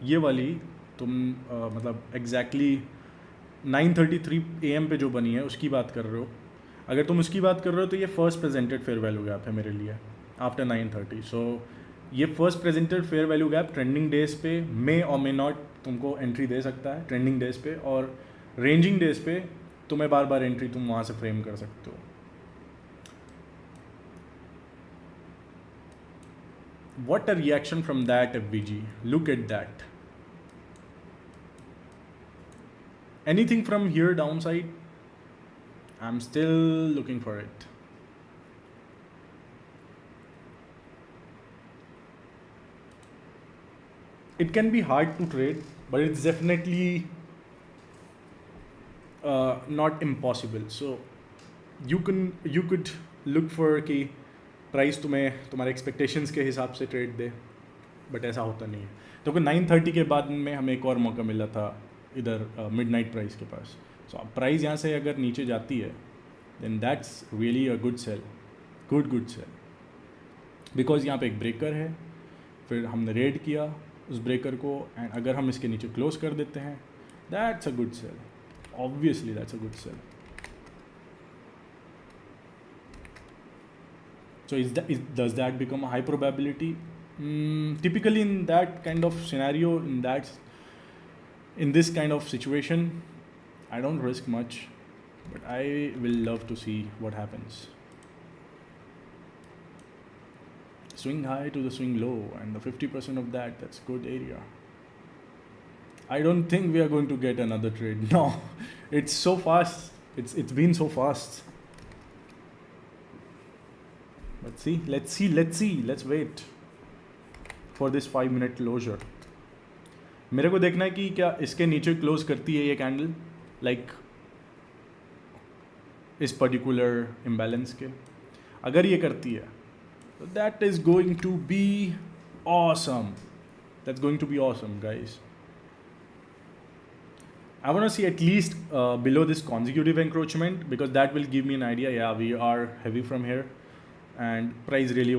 ये वाली तुम मतलब एग्जैक्टली 9:33 AM पे जो बनी है उसकी बात कर रहे हो. अगर तुम उसकी बात कर रहे हो तो ये first presented fair value gap है मेरे लिए आफ्टर 9:30. सो ये first presented fair value gap trending days पे मे और मे नॉट तुमको एंट्री दे सकता है ट्रेंडिंग डेज पे, और रेंजिंग डेज पे तुम्हें बार बार एंट्री तुम वहाँ से फ्रेम कर सकते हो. What a reaction from that FVG. Look at that. anything from here downside, I'm still looking for it. It can be hard to trade, but it's definitely not impossible. So you could look for कि price तुम्हें तुम्हारे expectations के हिसाब से trade they, but ऐसा होता नहीं है. तो 9:30 के बाद में हमें एक और मौका मिला था इधर मिडनाइट प्राइस के पास. सो अब प्राइस यहाँ से अगर नीचे जाती है then that's really a good sell, good sell, because यहाँ पे एक ब्रेकर है, फिर हमने रेड किया उस ब्रेकर को, एंड अगर हम इसके नीचे क्लोज कर देते हैं that's a good sell. Obviously that's a good sell. So does that become a high probability? Typically in that kind of scenario, in this kind of situation, I don't risk much, but I will love to see what happens. Swing high to the swing low, and the 50% of that's good area. I don't think we are going to get another trade. No, it's so fast. It's been so fast. Let's see. Let's wait for this 5-minute closure. मेरे को देखना है कि क्या इसके नीचे close करती है ये कैंडल, लाइक इस पर्टिकुलर इम्बैलेंस के. अगर ये करती है तो that is going to be awesome. That's going to be awesome, guys. I want to see at least below this consecutive encroachment, because that will give me an idea. Yeah, we are heavy from here. And price really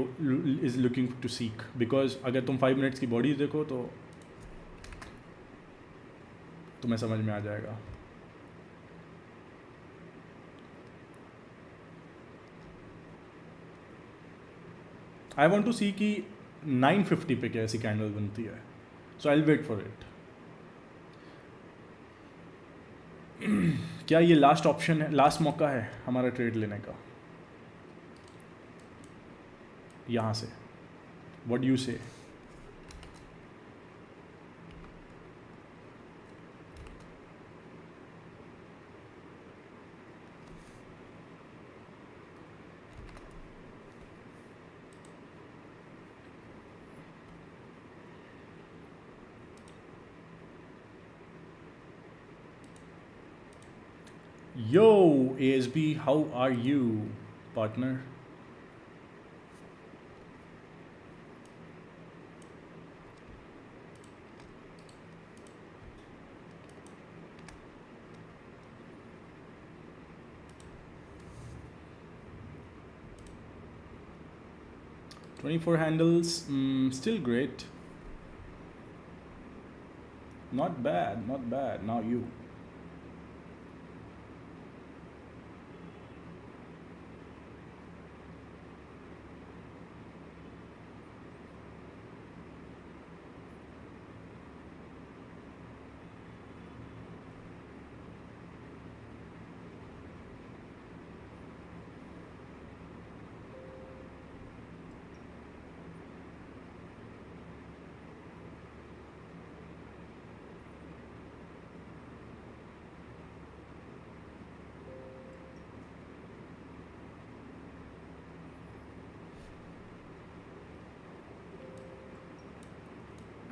is looking to seek, because अगर तुम 5 minutes की bodies देखो तो तुम्हें समझ में आ जाएगा. I want to see कि 950 पे कैसी कैंडल बनती है. So I'll wait for it. क्या ये लास्ट ऑप्शन है, लास्ट मौका है हमारा ट्रेड लेने का यहाँ से? What do you say? Yo, ASB, how are you, partner? $24 handles, still great. Not bad. Now you.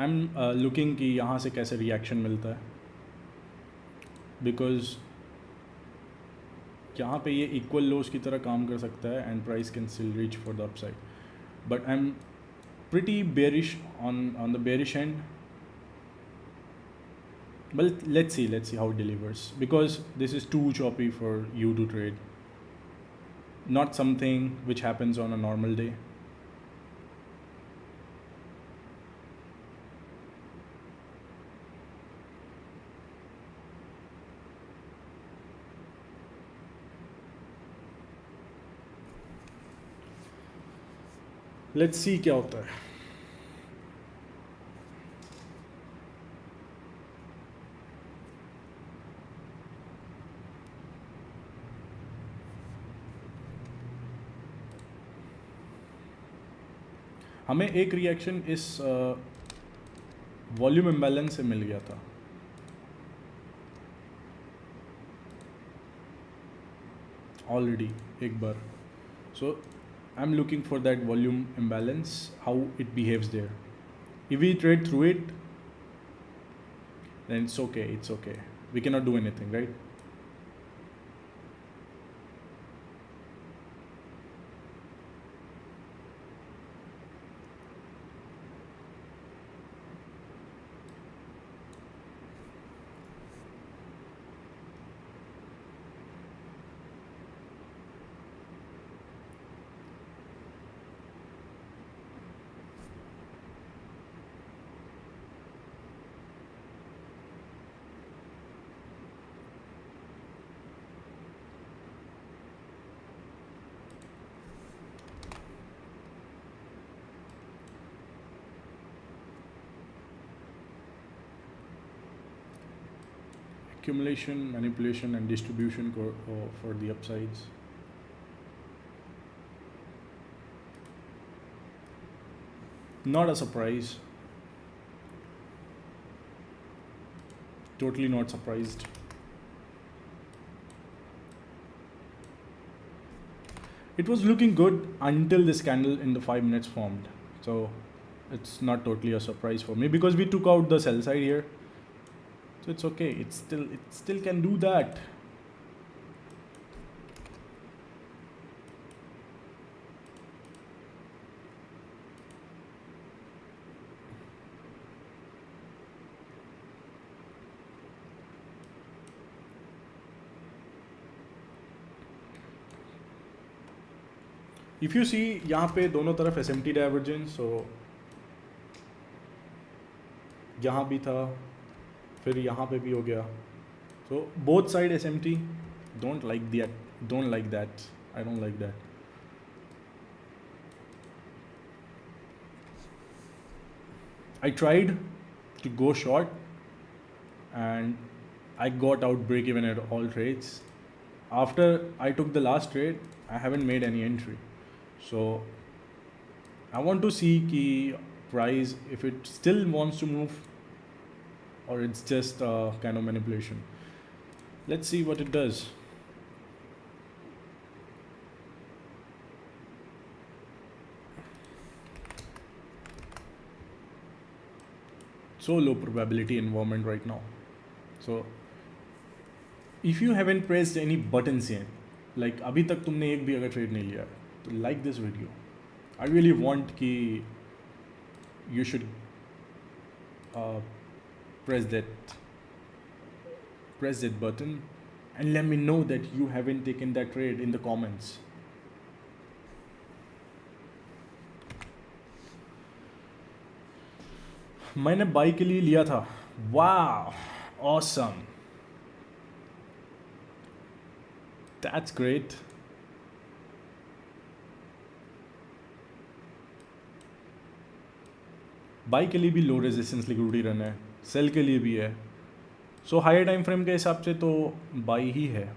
I am looking कि यहाँ से कैसे रिएक्शन मिलता है, बिकॉज यहाँ पे ये इक्वल लोज की तरह काम कर सकता है and price can still reach for the upside, but I am pretty bearish on the bearish end. Well, let's see how it delivers, because this is too choppy for you to trade. Not something which happens on a normal day. Let's see क्या होता है. हमें एक reaction इस volume imbalance से मिल गया था. already एक बार. So I'm looking for that volume imbalance, how it behaves there. If we trade through it, then it's okay, it's okay. We cannot do anything, right? Accumulation, manipulation, and distribution for the upsides. Not a surprise. Totally not surprised. It was looking good until this candle in the 5 minutes formed. So it's not totally a surprise for me because we took out the sell side here. So it's okay. It still can do that. If you see यहाँ पे दोनों तरफ SMT divergence, so यहाँ भी था, फिर यहाँ पे भी हो गया. So both side SMT. Don't like that. Don't like that. I don't like that. I tried to go short and I got out break even at all trades. After I took the last trade, I haven't made any entry. So I want to see ki price if it still wants to move or it's just a kind of manipulation. Let's see what it does. So low probability environment right now. So if you haven't pressed any buttons yet, like अभी तक तुमने एक भी अगर trade नहीं लिया, तो like this video. I really want कि you should press that button and let me know that you haven't taken that trade in the comments. मैंने बाई के लिए लिया था. Wow, awesome. That's great. By के लिए भी लो रेजिस्टेंस लिक्विडिटी रन है, सेल के लिए भी है. सो हायर टाइम फ्रेम के हिसाब से तो बाई ही है.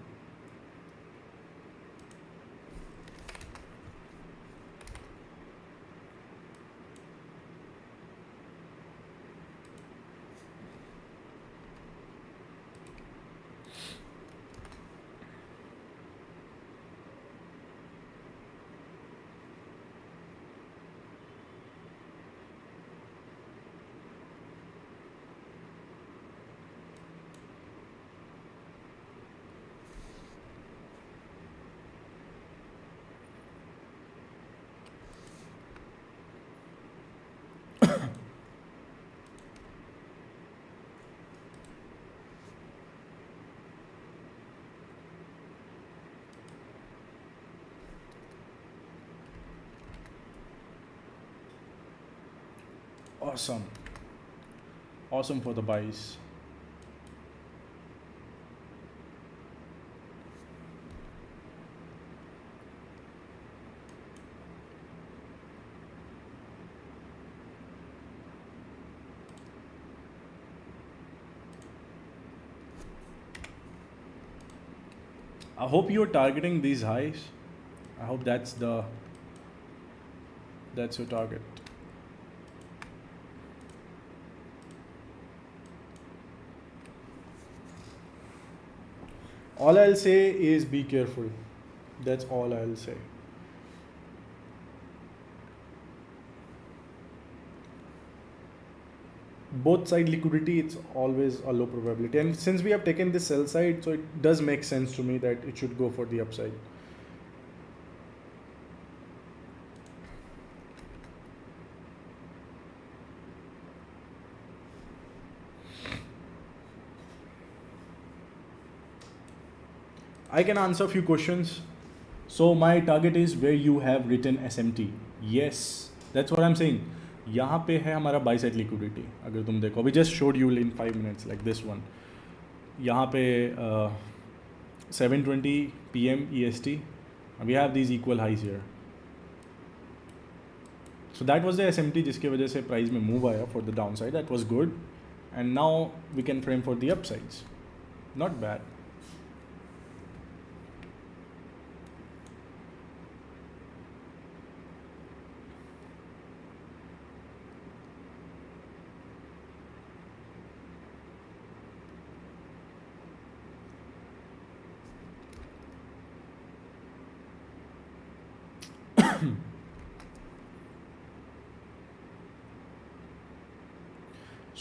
Awesome for the buys. I hope you're targeting these highs. I hope that's your target. All I'll say is be careful. That's all I'll say. Both side liquidity, it's always a low probability, and since we have taken this sell side, so it does make sense to me that it should go for the upside. I can answer a few questions. So my target is where you have written SMT. Yes, that's what I'm saying. यहाँ पे है हमारा by side liquidity. अगर तुम देखो, अभी just showed you in 5 minutes like this one. यहाँ पे 7:20 PM EST. We have these equal highs here. So that was the SMT जिसके वजह से प्राइस में मूव आया for the downside. That was good. And now we can frame for the upsides. Not bad.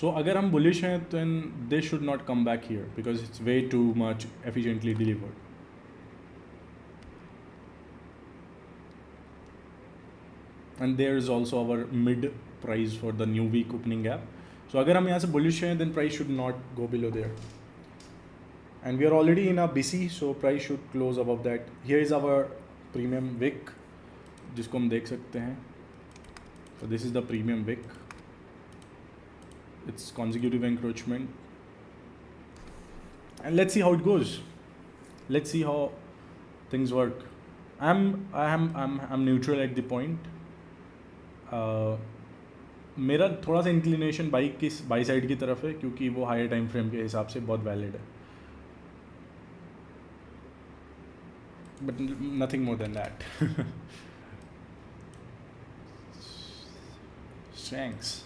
So अगर हम bullish हैं, then they should not come back here because it's way too much efficiently delivered. And there is also our mid price for the new week opening gap. So अगर हम यहाँ से bullish हैं, then price should not go below there. And we are already in a BC, so price should close above that. Here is our premium wick, जिसको हम देख सकते हैं. So this is the premium wick. It's consecutive encroachment, and let's see how it goes. Let's see how things work. I'm neutral at the point. मेरा थोड़ा सा inclination by side की तरफ है, क्योंकि वो हायर टाइम फ्रेम के हिसाब से बहुत वैलिड है, but nothing more than that. Thanks.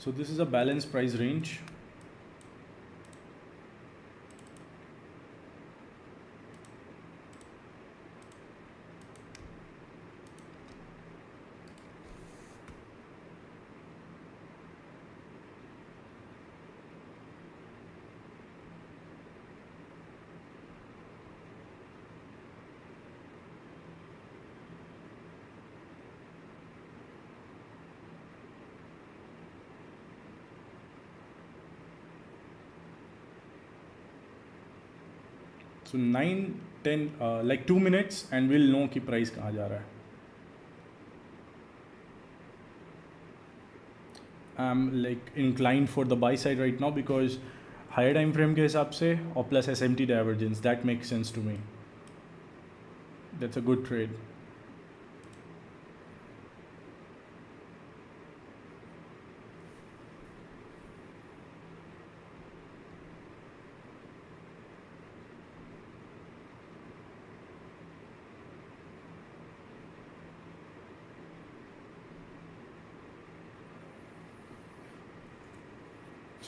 So this is a balanced price range. So 9, 10, like 2 minutes, and we'll know कि price कहाँ जा रहा है. I'm like inclined for the buy side right now because higher time frame के हिसाब से और plus SMT divergence, that makes sense to me. That's a good trade.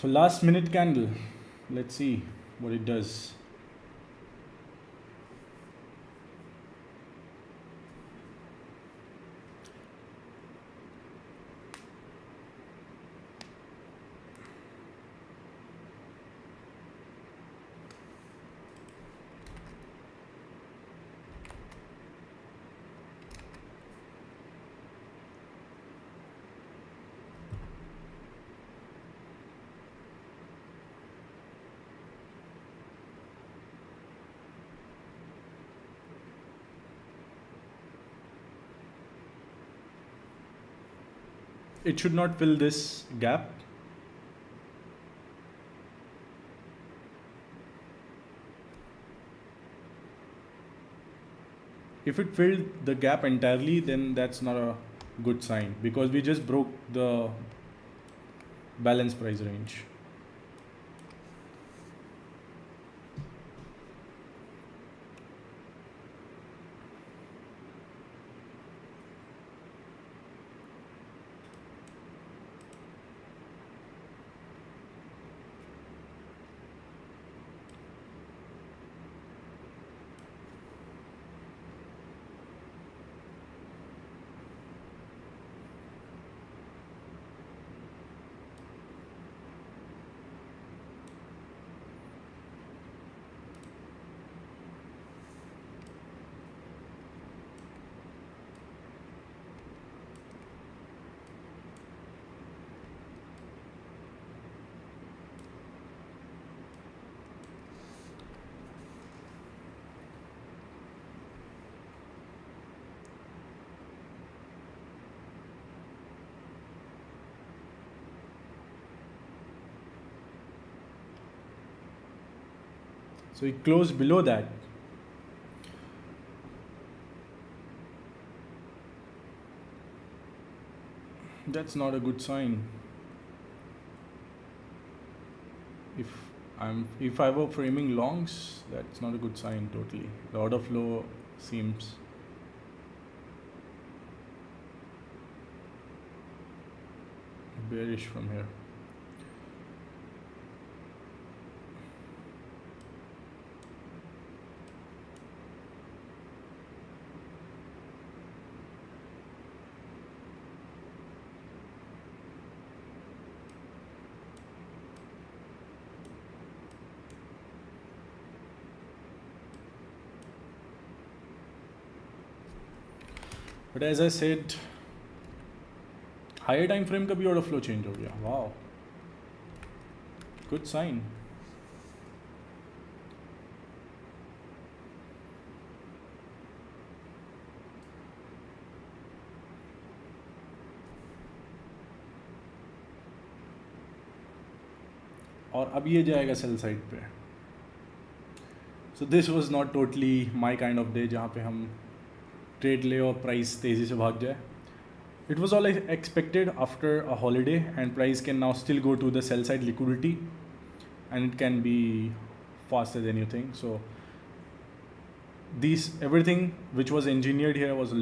So last minute candle, let's see what it does. It should not fill this gap. if it filled the gap entirely, then that's not a good sign because we just broke the balance price range. So it closed below that. That's not a good sign. If I were framing longs, that's not a good sign totally. The order flow seems bearish from here. But as I said, higher time frame का भी order flow change हो गया. Wow, good sign. और अब ये जाएगा sell side पे. So this was not totally my kind of day जहाँ पे हम ट्रेड ले और प्राइस तेज़ी से भाग जाए. It was all expected after a holiday, and price can now still go to the sell side liquidity, and it can be faster than you think. So everything which was engineered here was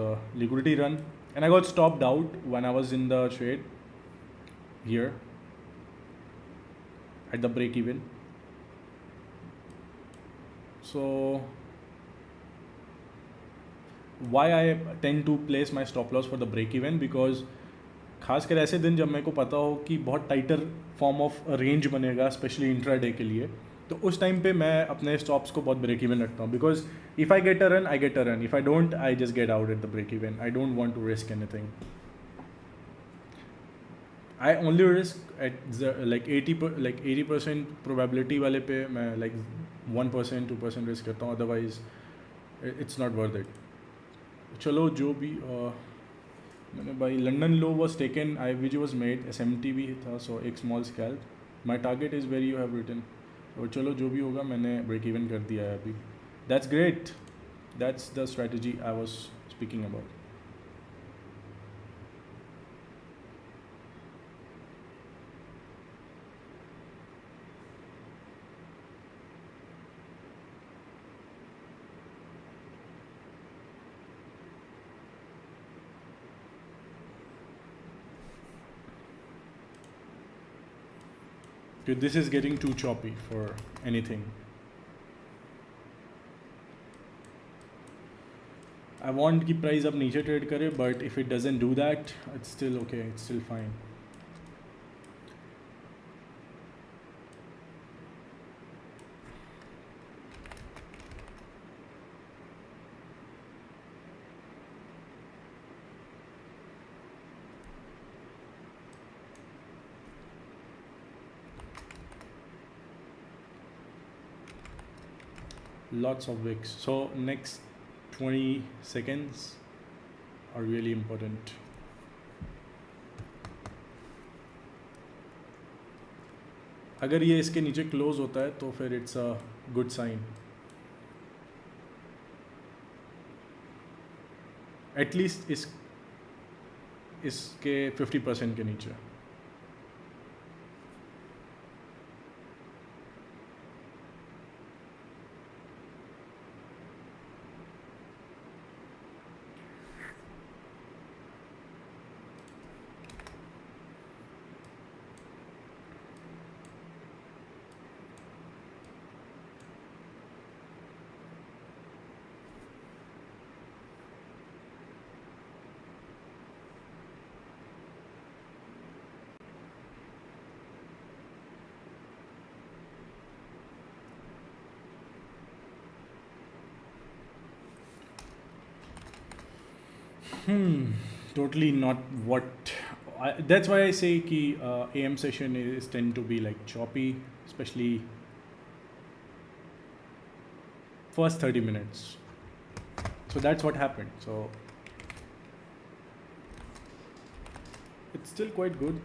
a liquidity run, and I got stopped out when I was in the trade here at the break even. So why I tend to place my stop loss for the break even, because खासकर ऐसे दिन जब मेरे को पता हो कि बहुत टाइटर फॉर्म ऑफ रेंज बनेगा स्पेशली इंट्रा डे के लिए, तो उस टाइम पे मैं अपने स्टॉप्स को बहुत ब्रेक इवन रखता हूँ. Because if I get a run, I get a run. If I don't, I just get out at the break even. I don't want to risk anything. I only risk at like 80% probability वाले पे मैं like 1% 2% risk करता हूँ. Otherwise it's not worth it. चलो जो भी मैंने भाई London low was taken, IVG was made, SMT भी था, सो एक small scalp. My target is very you have written. और चलो जो भी होगा मैंने ब्रेक इवन कर दिया है अभी. That's great. That's the strategy I was speaking about. Dude, this is getting too choppy for anything. I want कि price अब नीचे trade करे, but if it doesn't do that, it's still okay. It's still fine. Lots of wicks. So next 20 seconds are really important. अगर ये इसके नीचे close होता है तो फिर it's a good sign. At least इसके 50% के नीचे. Totally not what. That's why I say कि AM session is tend to be like choppy, especially first 30 minutes. So that's what happened. So it's still quite good.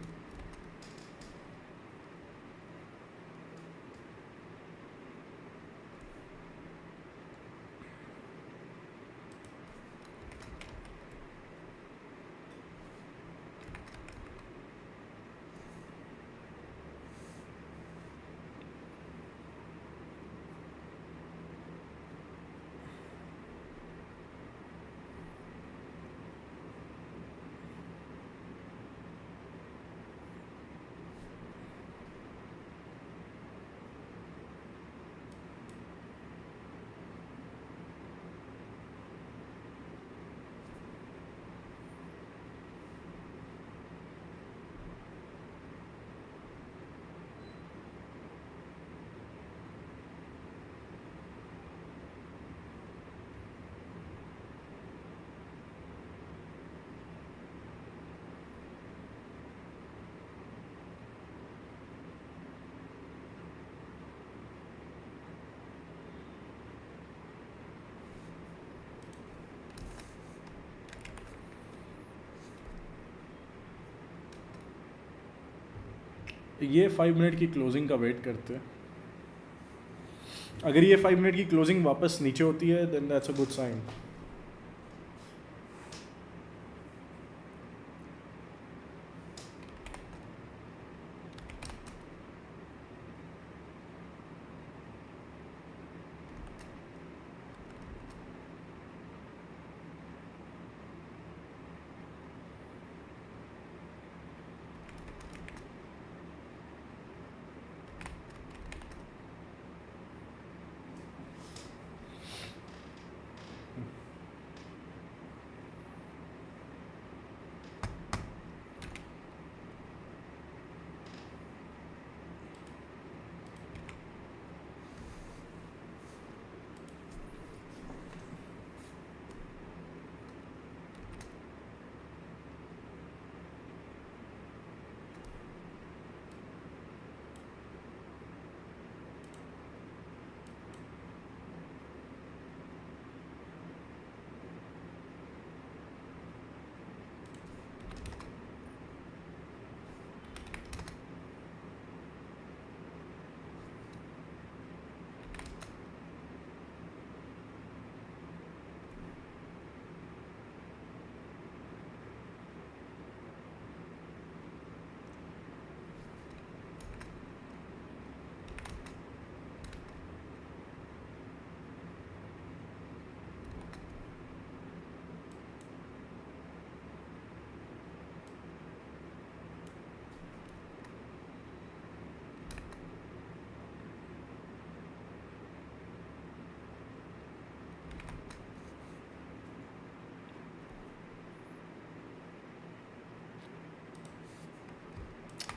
ये 5 minute की closing का wait करते हैं. अगर ये 5 मिनट की closing वापस नीचे होती है then that's a good sign.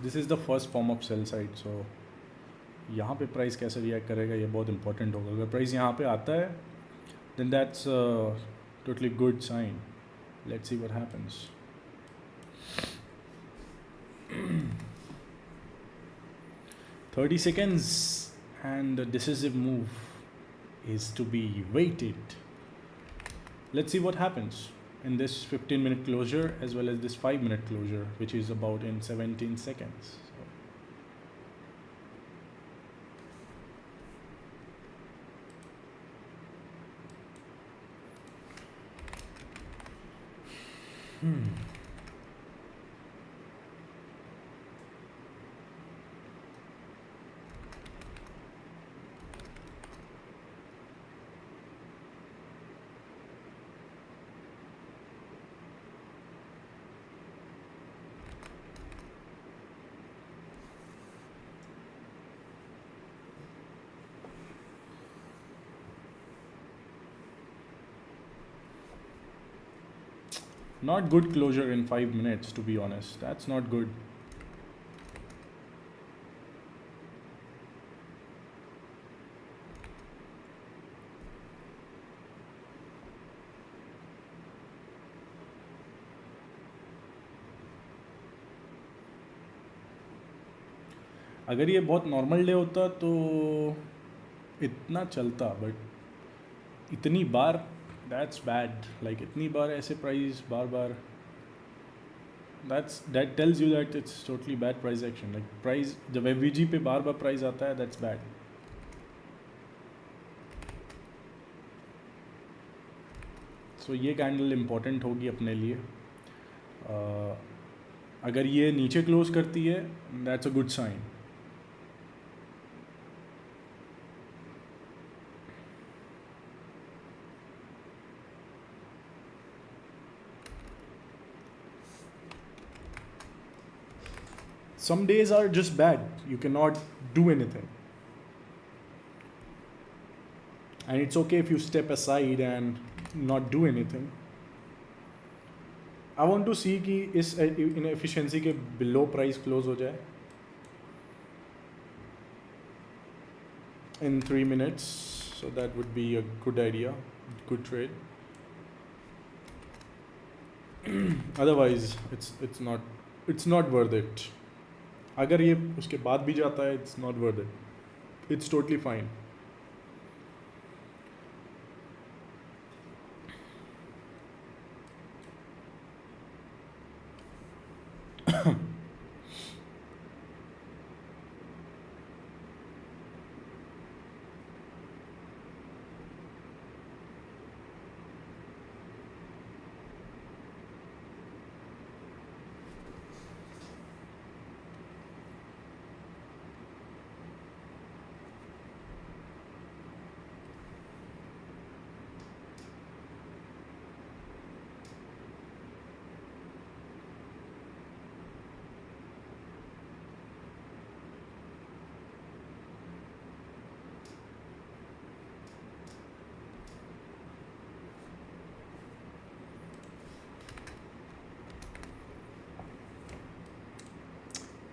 This is the first form of sell side. So यहाँ पे प्राइस कैसे रिएक्ट करेगा ये बहुत इंपॉर्टेंट होगा. अगर प्राइस यहाँ पे आता है then that's totally good sign. Let's see what happens. Thirty seconds and the decisive move is to be waited. Let's see what happens in this 15-minute closure as well as this 5-minute closure, which is about in 17 seconds. Not good closure in 5 minutes, to be honest. That's not good. अगर ये बहुत normal day होता तो इतना चलता, but इतनी बार that's bad. Like इतनी बार ऐसे price bar bar, that tells you that it's totally bad price action. Like price जब FVG पे बार बार प्राइस आता है, that's bad. सो ये कैंडल इम्पोर्टेंट होगी अपने लिए. अगर ये नीचे क्लोज करती है, that's a good sign. Some days are just bad. You cannot do anything. And it's okay if you step aside and not do anything. I want to see कि इस inefficiency के below price close हो जाए in 3 minutes. So that would be a good idea, good trade. Otherwise, it's not worth it. अगर ये उसके बाद भी जाता है, it's not worth it. It's totally fine.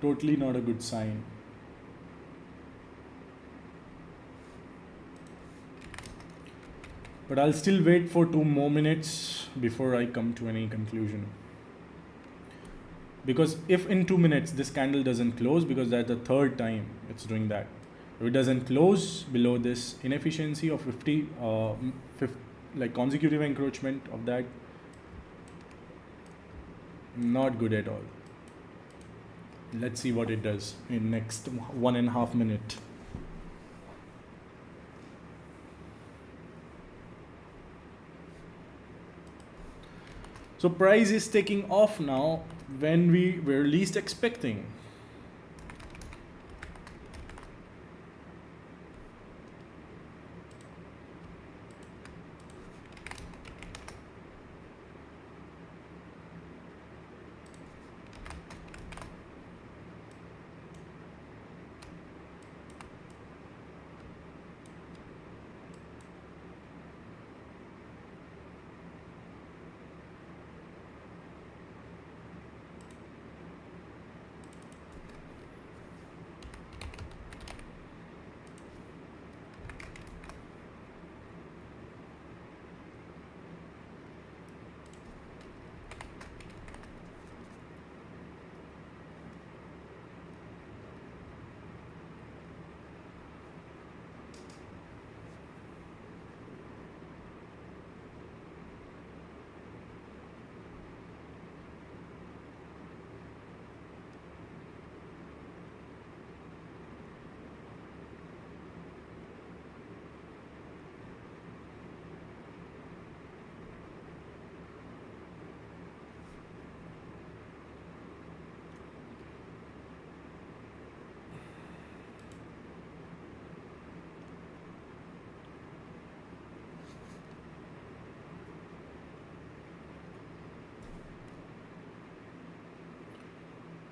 Totally not a good sign. But I'll still wait for 2 more minutes before I come to any conclusion. Because if in 2 minutes this candle doesn't close, because that's the third time it's doing that, if it doesn't close below this inefficiency of 50, like consecutive encroachment of that, not good at all. Let's see what it does in next 1.5 minutes. So price is taking off now when we were least expecting.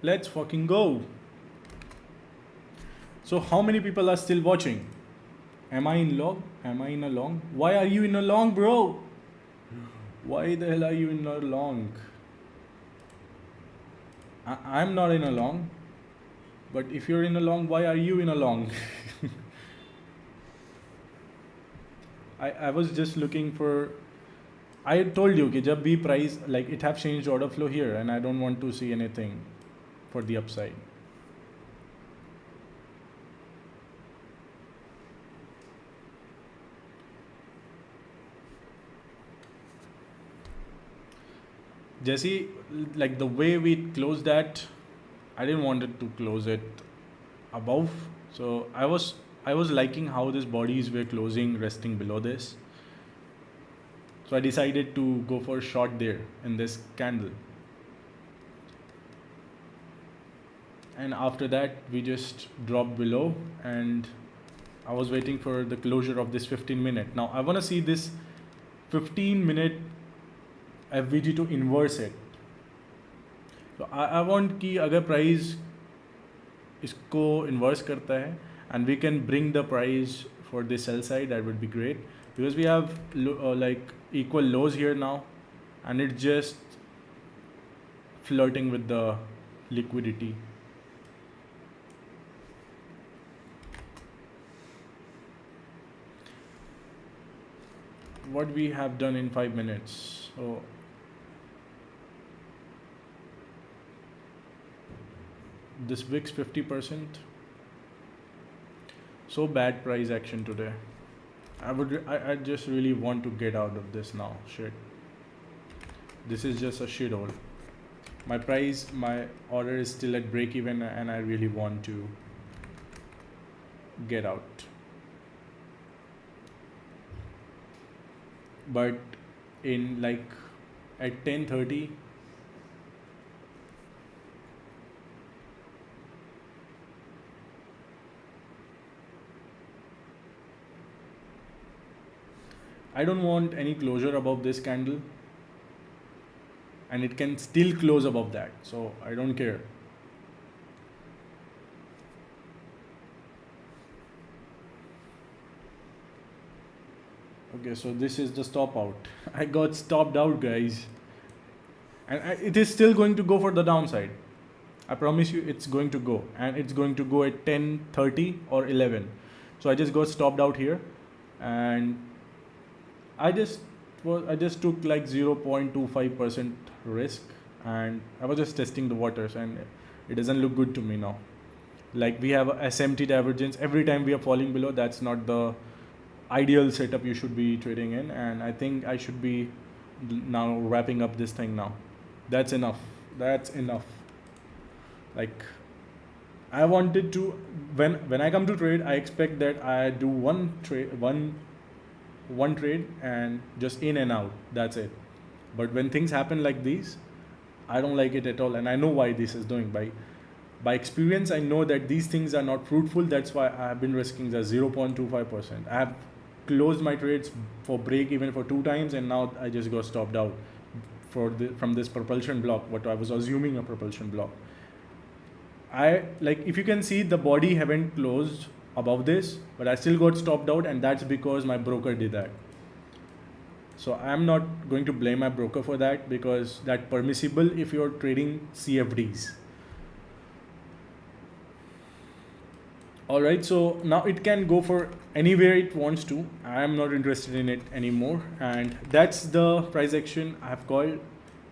Let's fucking go. So how many people are still watching? Am I in long? Am I in a long? Why are you in a long, bro? Why the hell are you in a long? I'm not in a long. But if you're in a long, why are you in a long? I was just looking for. I told you कि जब भी price like it have changed order flow here, and I don't want to see anything for the upside. Jesse, like the way we closed that, I didn't want it to close it above. So I was liking how these bodies were closing, resting below this. So I decided to go for a short there in this candle. And after that, we just dropped below, and I was waiting for the closure of this 15-minute. Now I want to see this 15-minute FVG to inverse it. So I want कि अगर price इसको inverse करता है, and we can bring the price for the sell side, that would be great, because we have like equal lows here now, and it's just flirting with the liquidity. What we have done in 5 minutes. So this VIX 50%. So bad price action today. I just really want to get out of this now. Shit. This is just a shithole. My order is still at break even, and I really want to get out. But in like at 10:30, I don't want any closure above this candle, and it can still close above that, so I don't care. Okay, so this is the stop out. I got stopped out, guys, and it is still going to go for the downside. I promise you it's going to go, and it's going to go at 10:30 or 11. So I just got stopped out here, and I just took like 0.25% risk, and I was just testing the waters, and it doesn't look good to me now. Like we have a SMT divergence every time we are falling below. That's not the ideal setup you should be trading in, and I think I should be now wrapping up this thing now. That's enough. Like I wanted to, when I come to trade, I expect that I do one trade and just in and out, that's it. But when things happen like these, I don't like it at all, and I know why this is doing. By experience, I know that these things are not fruitful. That's why I have been risking the 0.25%. I have closed my trades for break even for 2 times, and now I just got stopped out from this propulsion block, what I was assuming a propulsion block. If you can see, the body haven't closed above this, but I still got stopped out, and that's because my broker did that. So I'm not going to blame my broker for that, because that's permissible if you're trading CFDs. Alright, so now it can go for anywhere it wants to. I am not interested in it anymore, and that's the price action I have called,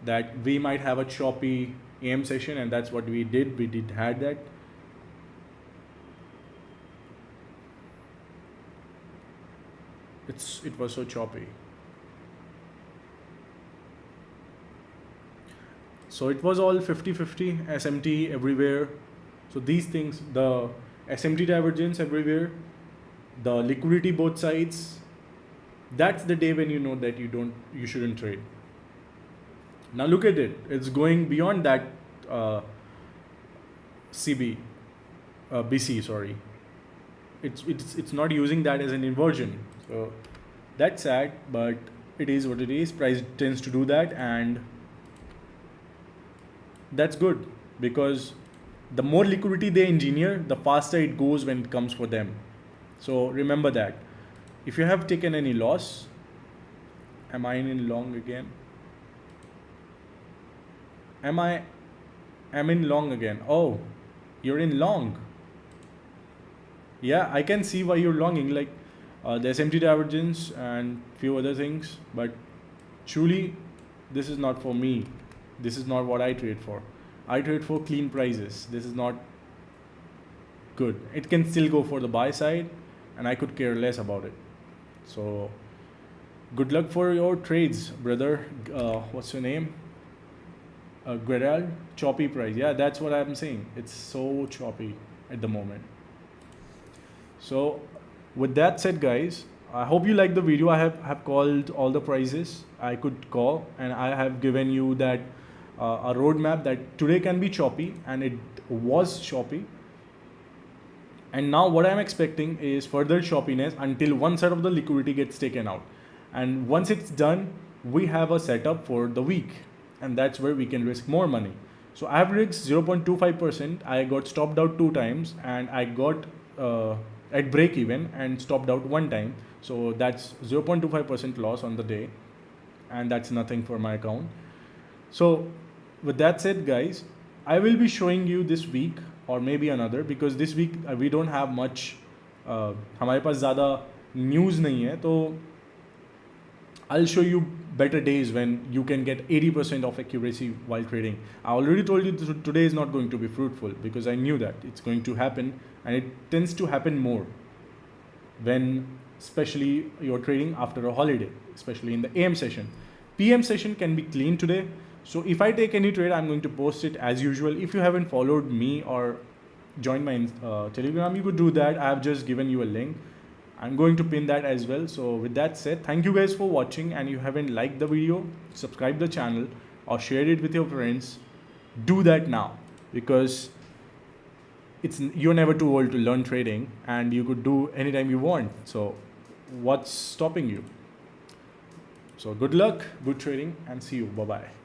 that we might have a choppy AM session, and that's what we did. We had that. It was so choppy. So it was all 50-50, SMT everywhere. So these things, the SMT divergence everywhere, the liquidity both sides, that's the day when you know that you shouldn't trade. Now look at it, it's going beyond that BC, sorry. It's not using that as an inversion. So that's sad, but it is what it is. Price tends to do that, and that's good, because the more liquidity they engineer, the faster it goes when it comes for them. So remember that. If you have taken any loss, am I in long again? I'm in long again. Oh, you're in long. Yeah, I can see why you're longing. Like the SMT divergence and few other things, but truly, this is not for me. This is not what I trade for. I trade for clean prices. This is not good. It can still go for the buy side, and I could care less about it. So, good luck for your trades, brother. What's your name? Guerrero, choppy price. Yeah, that's what I'm saying. It's so choppy at the moment. So, with that said, guys, I hope you like the video. I have called all the prices I could call, and I have given you that a roadmap that today can be choppy, and it was choppy. And now what I'm expecting is further choppiness until one side of the liquidity gets taken out. And once it's done, we have a setup for the week, and that's where we can risk more money. So average 0.25%. I got stopped out 2 times, and I got at break even and stopped out 1 time. So that's 0.25% loss on the day, and that's nothing for my account. So with that said, guys, I will be showing you this week or maybe another, because this week we don't have much. हमारे पास ज़्यादा news नहीं है, तो I'll show you better days when you can get 80% of accuracy while trading. I already told you today is not going to be fruitful because I knew that it's going to happen, and it tends to happen more when especially you're trading after a holiday, especially in the AM session. PM session can be clean today. So if I take any trade, I'm going to post it as usual. If you haven't followed me or joined my Telegram, you could do that. I have just given you a link. I'm going to pin that as well. So with that said, thank you guys for watching, and if you haven't liked the video, subscribe the channel or share it with your friends. Do that now, because you're never too old to learn trading, and you could do anytime you want. So what's stopping you? So good luck, good trading, and see you. Bye-bye.